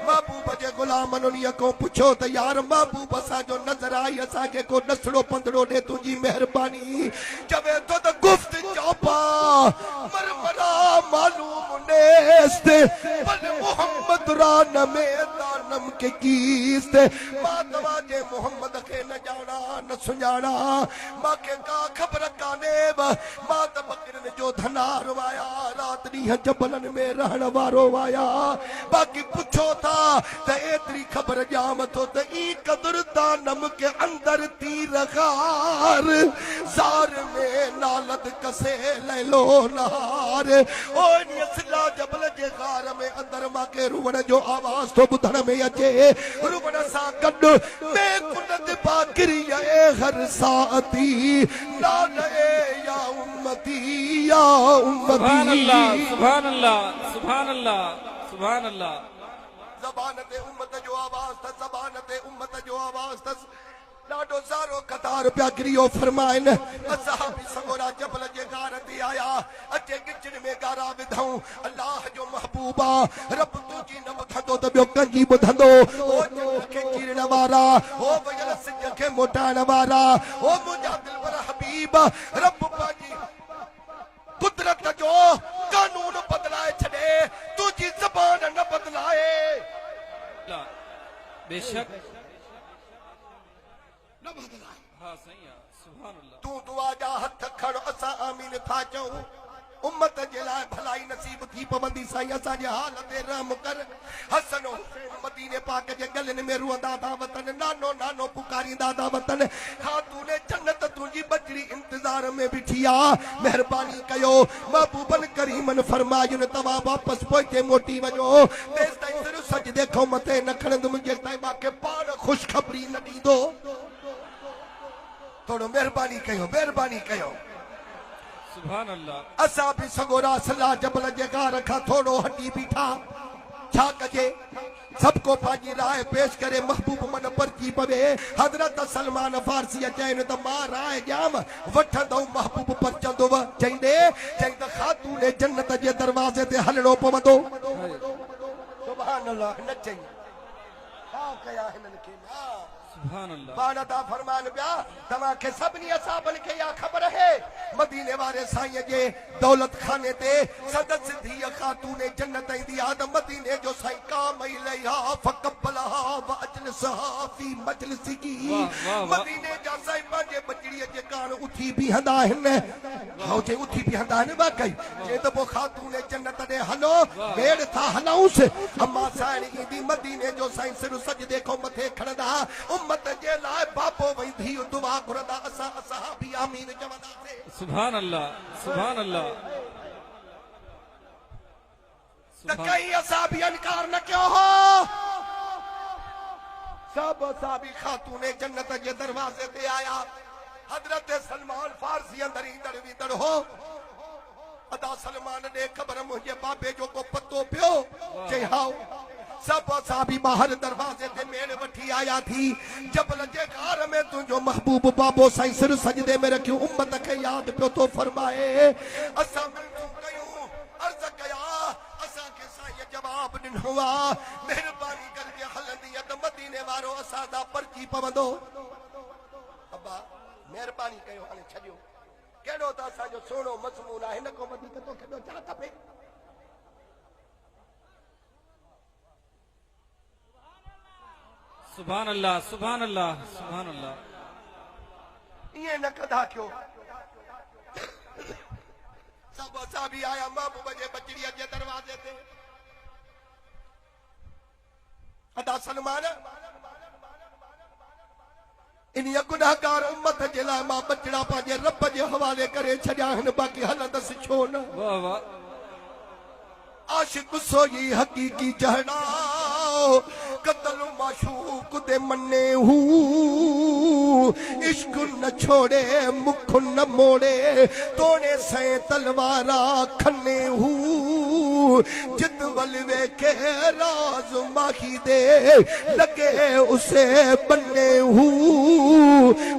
बाबू बजे गुलामन उनिया को पूछो तो यार बाबू बसा जो नजर आई असा के को नसड़ो पंदड़ो दे तुझी मेहरबानी जबे तो गुफ्त चौपा मरमरा मालूम नेस्त बल मोहम्मद रान में दानम के कीस्त मातवा जे मोहम्मद के न जाना न सुजाना मां के का खबर कानेब मात बकरन जो धनार वाया रात नी जबलन में रहन वारो वाया बाकी पूछो था ते एतरी खबर जाम तो ते ई कदर दानम के अंदर तीर गार जार में नालद कसे ले लो नार ओ निसला जबल जे गार में अंदर मां के रुवण जो आवाज तो बुधन में अचे रुवण सा गड मैं कुनत बाकरी ए हर साथी नाले या उम्मती या सुभान उम्मती अल्लाह सुभान अल्लाह सुभान अल्लाह सुभान अल्लाह ज़बानत उम्मत जो आवाज था ज़बानत उम्मत जो आवाज था लाडो सारो कतार प्या गिरियो फरमाइन असहाबी सगोरा जबल जे गार दी आया अचे गिचड़ में गारा विधऊं अल्लाह जो महबूबा रब तुझी न बुधंदो त ॿियो कंजी बुधंदो ओ खे किरण वारा ओ वयल सिज खे मोटाइण वारा ओ मुंहिंजा दिल पर हबीब रब पाजी कुदरत जो कानून बदलाए छॾे तुझी ज़बान न बदलाए बेशक न बदलाए हाँ सही है सुभान अल्लाह तू दुआ जा हथ खड़ असा आमीन था चऊं उम्मत जे लाइ भलाई नसीब थी पवंदी साईं असा जे हाल ते रहम कर हसन हुसैन मदीने पाक जे गलन में रुअंदा था वतन नानो नानो पुकारींदा था वतन खातून जन्नत तुंहिंजी बजड़ी इंतजार में बिठी आ मेहरबानी कयो महबूबन करीमन फरमायुन तव्हां वापस पोइते मोटी वञो तेस ताईं सिर्फ़ सजदे खां मथे न खणंदुमि मुंहिंजे ताईं मूंखे पाण ख़ुशख़बरी न ॾींदो थोड़ो मेहरबानी कयो सुभान अल्लाह असा भी सगोरा सलाह जबल जे गार खां थोड़ो हटी बीठा छा कजे सबको पांजी राय पेश करे महबूब मन परची पवे हजरत सलमान फारसी चयन त मां राय ॼाम वठंदो महबूब परचंदो चईंदे चईं त खातून जन्नत जे दरवाज़े ते हलणो पवंदो सुभान अल्लाह न चई छा कया हिनन खे सुभान अल्लाह बानता फरमान पिया तव्हां खे सभिनी असाबनि खे इहा ख़बर है मदीने वारे साईं जे दौलत खाने ते सदत सिद्धी खातून जन्नत ईंदी आहे त मदीने जो साईं काम इलैहा फकबलहा व अजलसहा फी मजलिसिही मदीने जा साईं पंहिंजे बजड़ीअ जे कान उथी बीहंदा आहिनि हाउ जे उथी बीहंदा आहिनि वाकई जे त पोइ खातून जन्नत ॾे हलो वेड़ था हलाऊंसि अम्मा साईं ईंदी मदीने जो साईं सिर सजदे खां मथे खणंदा उम्मत जे लाइ बाबो वही दुआ घुरंदा असां असहाबी आमीन चवंदासीं सुभान अल्लाह सुभान अल्लाह त कई असाबी इनकार न कयो हो सब असाबी खातून जन्नत जे दरवाजे ते आया हजरत सलमान फारसी अंदर ईंदड़ वींदड़ हो अदा सलमान ने खबर मुझे बाबे जो को पतो पियो चई हाउ सब असाबी बाहर दरवाजे ते मेड़ वठी आया थी जबल जे घर में तुझो महबूब बाबो साईं सिर सजदे में रखियो उम्मत के याद पियो तो फरमाए असा मिलतू कयूं अर्ज कया असा के साईं जवाब ॾिनो आ मेहरबानी करके हलंदी त मदीने वारो असा दा परची पवंदो अब्बा मेहरबानी कयो हाणे छॾियो केड़ो त असांजो सोनो मज़मून आहे हिन को वधीक तोखे ॿियो छा खपे सुभान अल्लाह सुभान अल्लाह सुभान अल्लाह ये न कदा क्यों सब असा भी आया महबूब जे बजड़ीअ जे दरवाजे ते अदा सलमान इन गुनाहगार उम्मत जे लाइ मां बचड़ा पंहिंजे रब जे हवाले करे छॾिया आहिनि बाक़ी हलंदसि छो न वाह वाह आशिक सोई हकीकी जहड़ा कतल माशूक दे मन्ने हू इश्क न छोड़े मुख न मोड़े तोड़े से तलवारा खन्ने हू जित वल वेखे राज माही दे लगे उसे बन्ने हू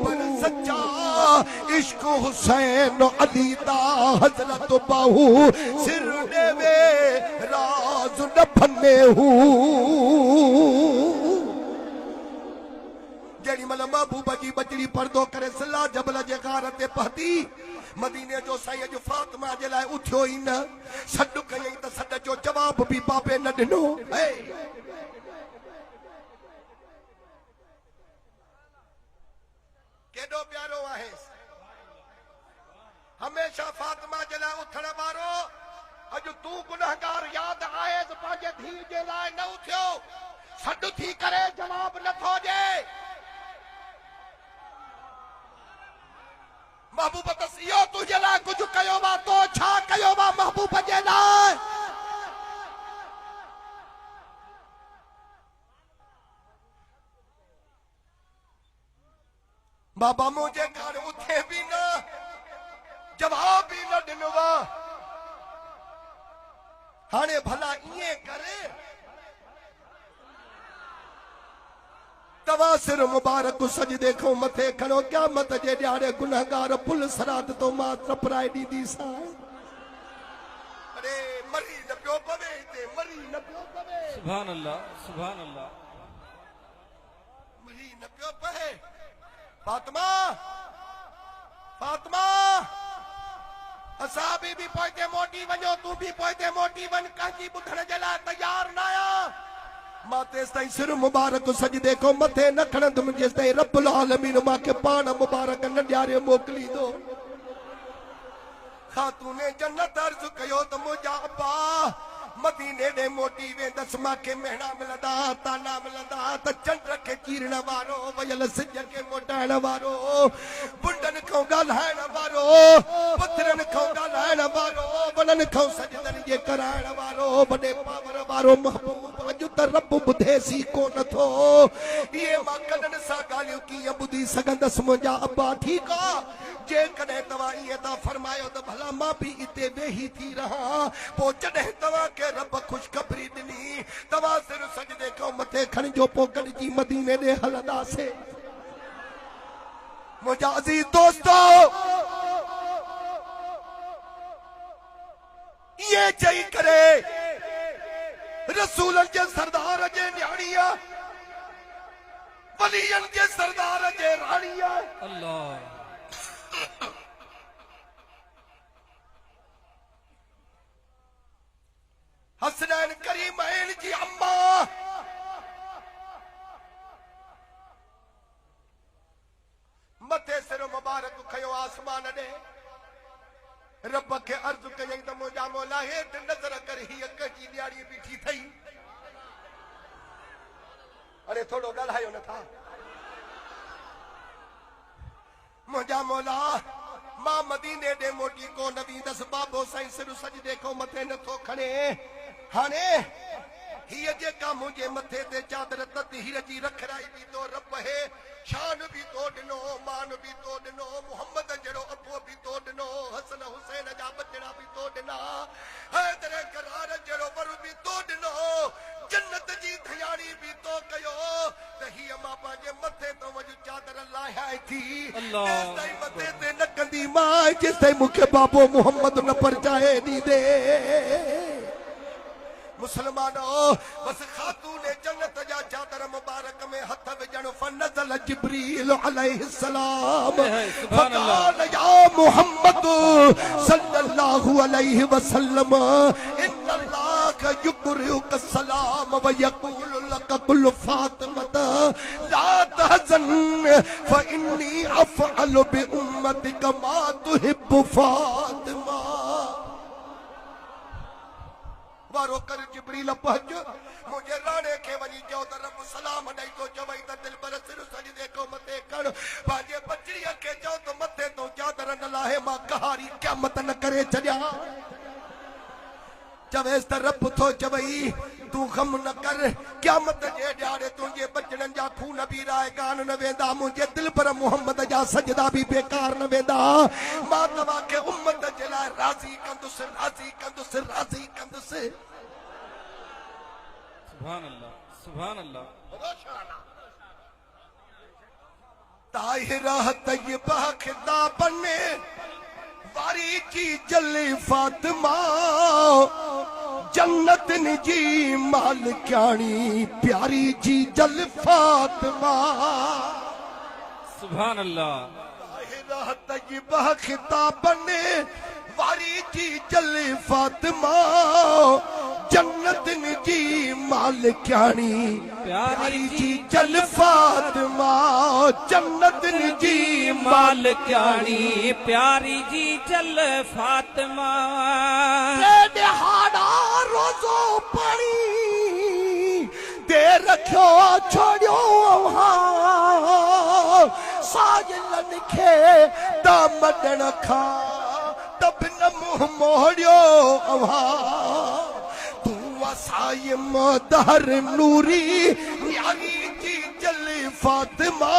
पर सच्चा इश्क हुसैन अली दा हजरत बाहू सिर देवे राज न फन्ने हू जेड़ी मतलब महबूबा जी बजड़ी पर्दो करे सला जबल जे गारते पहती मदीने जो साईं जो फातिमा जे लाए उठियो ही न सॾु कयई त सॾ जो जवाब भी बाबे न ॾिनो केॾो प्यारो आहे हमेशा फातिमा जे लाए उथण वारो अॼु तूं गुनहगार यादि आयसि पंहिंजे धीउ जे लाइ न उथियो सॾु थी करे जवाब नथो ॾे महबूब तस इहो तुंहिंजे लाइ कुझु कयो वा तो छा कयो वा महबूब जे लाइ बाबा मुंहिंजे घर उथे बि न जवाब बि न ॾिनो वा हाणे भला ईअं करे तवा सिर मुबारक सजदे खो मथे खणो क़यामत जे ॾियारे गुनहगार पुल सरात तो मां तपराए ॾींदी सां अरे मरी न पियो पवे हिते मरी न पियो पवे सुभान अल्लाह सुभान अल्लाह मरी न पियो पवे फातिमा फातिमा असां बि पोइते मोटी वञो तूं बि पोइते मोटी वञ कंहिंजी ॿुधण जे लाइ तयार न आहियां मां तेस ताईं सिर मुबारक सजदे को मथे न खणंदुमि जेस ताईं रब्बुल आलमीन मांखे पाण मुबारक न ॾियारे मोकिलींदो खातूने जन्नत अर्ज़ कयो त मुंहिंजा अब्बा मदीने ॾे मोटी वेंदसि मांखे मेणा मिलंदा ताना मिलंदा त चंड खे चीरण वारो वयल सिज खे मोटाइण वारो बुंडनि खां ॻाल्हाइण वारो पथरनि खां ॻाल्हाइण वारो वननि खां सजदनि जे कराइण वारो वॾे पावर वारो महबूब अॼु त रब ॿुधेसी कोन थो इहे मां कननि सां ॻाल्हियूं कीअं ॿुधी सघंदसि मुंहिंजा अब्बा ठीकु आहे जेकॾहिं तव्हां ईअं था फरमायो त भला मां बि हिते वेही थी रहां पोइ जॾहिं तव्हांखे रब ख़ुशख़बरी ॾिनी तव्हां सिर सजदे खां मथे खणिजो पोइ गॾिजी मदीने ॾे हलंदासीं मुंहिंजा अज़ीज़ दोस्तो ईअं चई करे रसूलनि जे सरदार जे न्याणीअ वलियनि जे सरदार जे राणीअ अल्लाह हसनैन करीमैन जी अम्मा मथे सिर मुबारक खयो आसमान ॾे रब खे अर्ज़ कयई त मुंहिंजा मौला हेठि नज़र कर हीअ कंहिंजी न्याणी बीठी थई अरे थोरो ॻाल्हायो नथा मुंहिंजा मौला मां मदीने ॾे मोटी को न वेंदसि बाबो साईं सिर सजदे खां मथे नथो खणे हाणे हीअ जेका मुंहिंजे मथे ते चादर तदहीर जी रखराई बि तो रब हे शान भी तो ॾिनो मान भी तो ॾिनो मोहम्मद जहिड़ो अबो भी तो ॾिनो हसन हुसैन जा बचड़ा भी तो ॾिना हैदर करार जहिड़ो वर भी तो ॾिनो जन्नत जी धयाणी भी तो कयो त हीअ मां पंहिंजे मथे तो वञ चादर लाहियां थी तेसिताईं मथे ते न कंदी मां जेसिताईं मूंखे बाबो मोहम्मद न परचाए ॾींदे मुसलमानो बस खातून जन्नत जा चादर मुबारक में हथ विझण फनज़ल जिब्रील अलैहिस्सलाम फक़ाल या मुहम्मद सल्लल्लाहु अलैहि वसल्लम इन्नल्लाह युक़रिउक सलाम व यक़ूलु लक कुल फातिमत ला तहज़न फइन्नी अफ़अलु बि उम्मतिक मा तुहिब्बु फातिमा वारो कर जिब्रील पहुंच मुझे राणे के वनी जो त रब सलाम ॾई तो चवई त दिल पर सिर सजदे को मथे कण पंहिंजे बचड़ीअ खे चओ त मथे तो चादर न लाहे मां कहारी क़यामत न करे छॾियां चवेस त रब थो चवई तू गम न कर क़यामत जे ॾियारे तुंहिंजे बचड़नि जा खून बि रायगान न वेंदा मुंहिंजे दिल पर मोहम्मद जा सजदा बि बेकार न वेंदा मां तव्हांखे उम्मत जे लाइ राज़ी कंदुसि राज़ी कंदुसि राज़ी कंदुसि सुभान अल्लाह सुभान अल्लाह ताहिरा तय्यबा खिताबन वारी जी जले फातिमा जन्नत जी मालिकानी प्यारी जी जल फातिमा सुभान अल्लाह ताहिरा तय्यबा खिताबन वारी जी जल फातिमा जन्नत जी मालिकानी प्यारी जी जल फातिमा जन्नत जी मालिकानी प्यारी जी जल फातिमा दिहाड़ा रोज़ो पानी दे रखियो छोड़ियो साजन खे दामन खां तब न मुंह मोड़ियो तू वसाई मदहर नूरी प्यारी जी जल फातिमा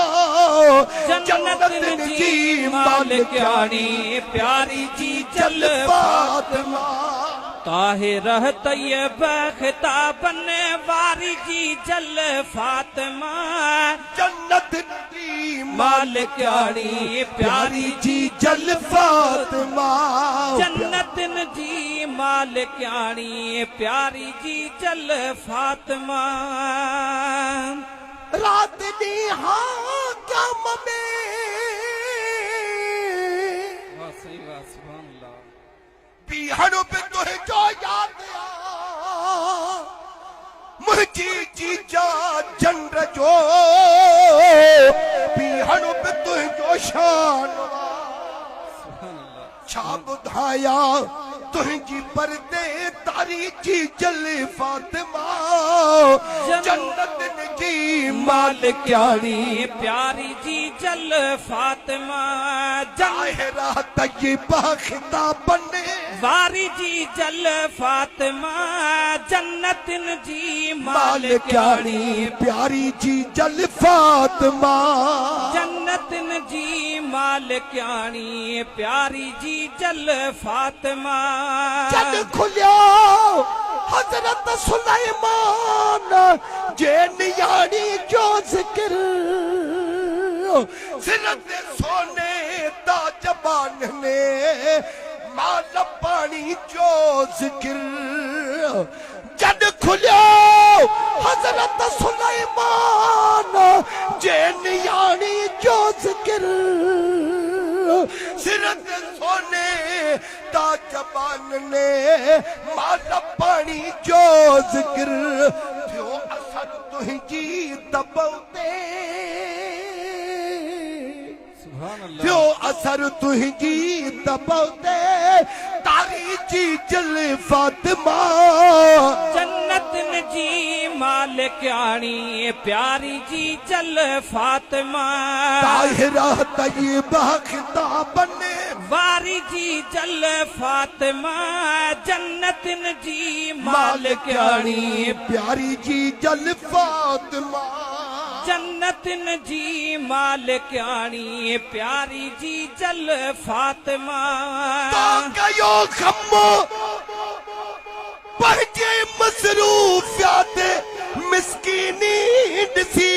जन्नत जी मालिकानी प्यारी जी जल फातिमा ताहिरा तय्यबा खिताबन वारी जी जल फातिमा जन्नत जी मालिकानी प्यारी जी जल फातिमा जन्नत जी मालिकानी प्यारी जी जल फातिमा रात दी हाँ कम में वाह सही बात सुभान अल्लाह पीहड़ो पे तुहे जो याद मुझी जीजा चंद्र जो पीहड़ो पे तुहे जो शान सुभान अल्लाह छा बुधाया तुझी परदे तारी जी जल फातिमा जन्नत जी मालिकानी प्यारी जी जल फातिमा जाहिरा तय्यबा खिताबन वारी जी जल फातिमा जन्नत जी मालिकानी मालिकानी प्यारी जी जल फातिमा जन्नत जी मालिकानी प्यारी जी जल फातिमा जद खुलियो हजरत सुलेमान जे नियाणी जो जिक्र सिरत सोने दा जबान ने माल पानी जो जिक्र जद खुलियो हजरत सुलेमान जे नियाणी जो जिक्र सिरत सोने दा जबान ने माल पानी जो जिक्र थियो असर तुझी दबौते सुभान अल्लाह थियो असर तुझी दबौते तारी जी जल फातिमा जन्नत जी मालिकानी प्यारी जी जल फातिमा ताहिरा तय्यबा खिताबन वारी जी जल फातिमा जन्नत जी मालिकानी मालिकानी प्यारी जी जल फातिमा जन्नत जी मालिकानी प्यारी जी जल फातिमा तो कयो खम्मो पंहिंजे मसरूफियात मिस्कीनी ॾिसी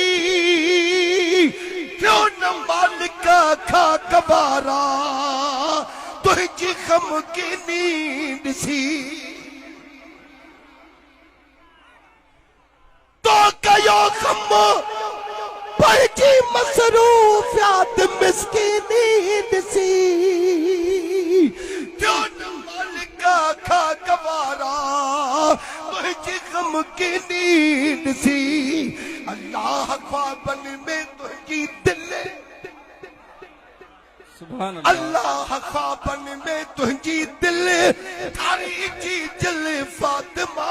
थियो न मालिका खां कबारा तुंहिंजी ग़मकीनी ॾिसी तो कयो खम्मो पंहिंजी मसरूफियात मिस्कीनी ॾिसी थियो न मालिका खां कबारा तुंहिंजी ग़मकीनी ॾिसी अल्लाह ख्वाबन में तुंहिंजी दिल सुभान अल्लाह अल्लाह ख्वाबन में तुंहिंजी दिल थारी जी जल फातिमा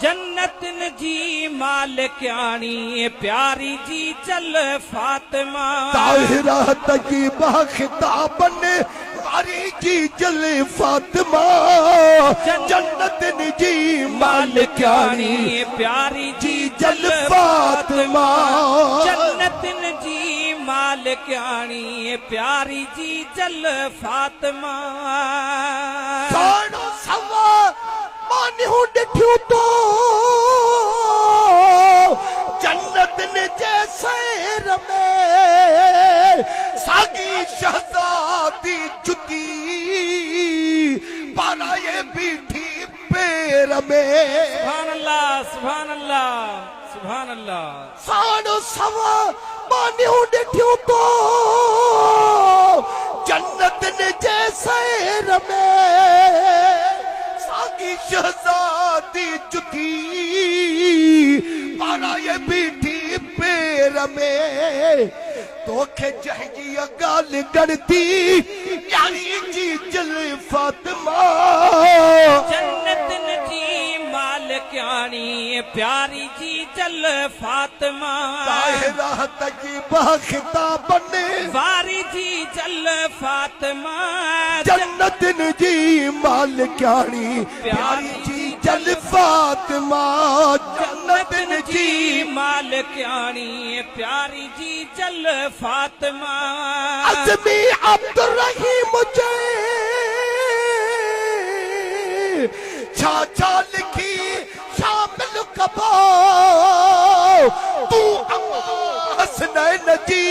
जन्नत जी मालिकानी प्यारी जी जल फातिमा ताहिरा तय्यबा खिताबन वारी जी जल फातिमा जन्नतन जी मालिकानी प्यारी जी जल फातिमा जन्नतिन जी मालिकानी प्यारी जी जल फातिमा साणो सवा मानी हूं ॾिठियूं तो जन्नतन जे सैर में सागी शहजादी जुती पाराए बीठी पैर में सुभान अल्लाह सुभान अल्लाह सुभान अल्लाह साणो सवा मानी हूं ॾिठियूं तो जन्नतन जे सैर में सागी शहजादी जुती पाराए बीठी पैर में तोखे जंहिंजी ॻाल्हि गणती यानी जी जल फातिमा जन्नतिन जी मालिकानी प्यारी जी जल फातिमा ताहिरा तजीबा खिताबन वारी जी जल फातिमा जन्नतन जी मालिकानी प्यारी जी जल फातिमा जन्नतन जी मालिकानी प्यारी जी जल फातिमा अज़मी अब्दुर्रहीम जे छा छा लिखी शामिल कबो तू अम्मा हसनैन जी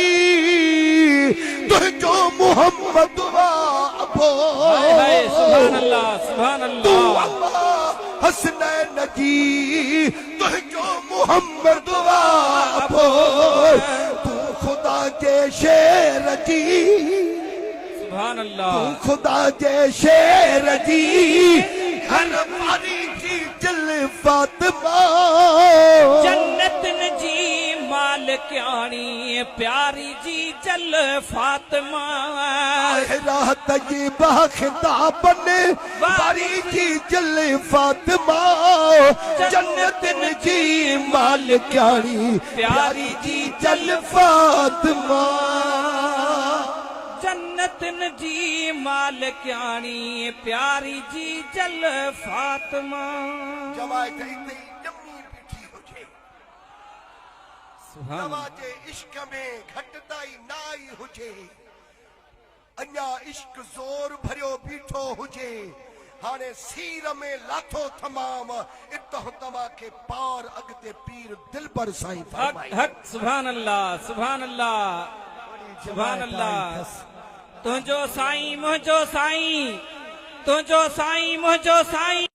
तुझो मोहम्मद वाबो सुभान अल्लाह सुभान तू अल्लाह अम्मा हसनैन जी तुझो मोहम्मद वाबो तू खुदा जे शेर जी सुभान अल्लाह खुदा जे शेर जी हर पारी जी जल फातिमा जन्नतन जी मालिकानी प्यारी जी जल फातिमा राहत जी बाखिताबन बारी जी जल फातिमा जन्नतन जी मालिकानी प्यारी जी जल फातिमा जन्नतन जी मालिकानी प्यारी जी जल फातिमा जमायत इते जमी बीठी हुजे नवा जे इश्क में घटताई नाई हुजे अञा इश्क ज़ोर भरियो बीठो हुजे हाणे सीर में लाथो तमाम इतो तव्हां खे पार अॻिते पीर दिलबर साईं हक फरमाई हक सुभान अल्लाह सुभान अल्लाह सुभान अल्लाह तुंहिंजो साईं मुंहिंजो साईं तुंहिंजो साईं मुंहिंजो साईं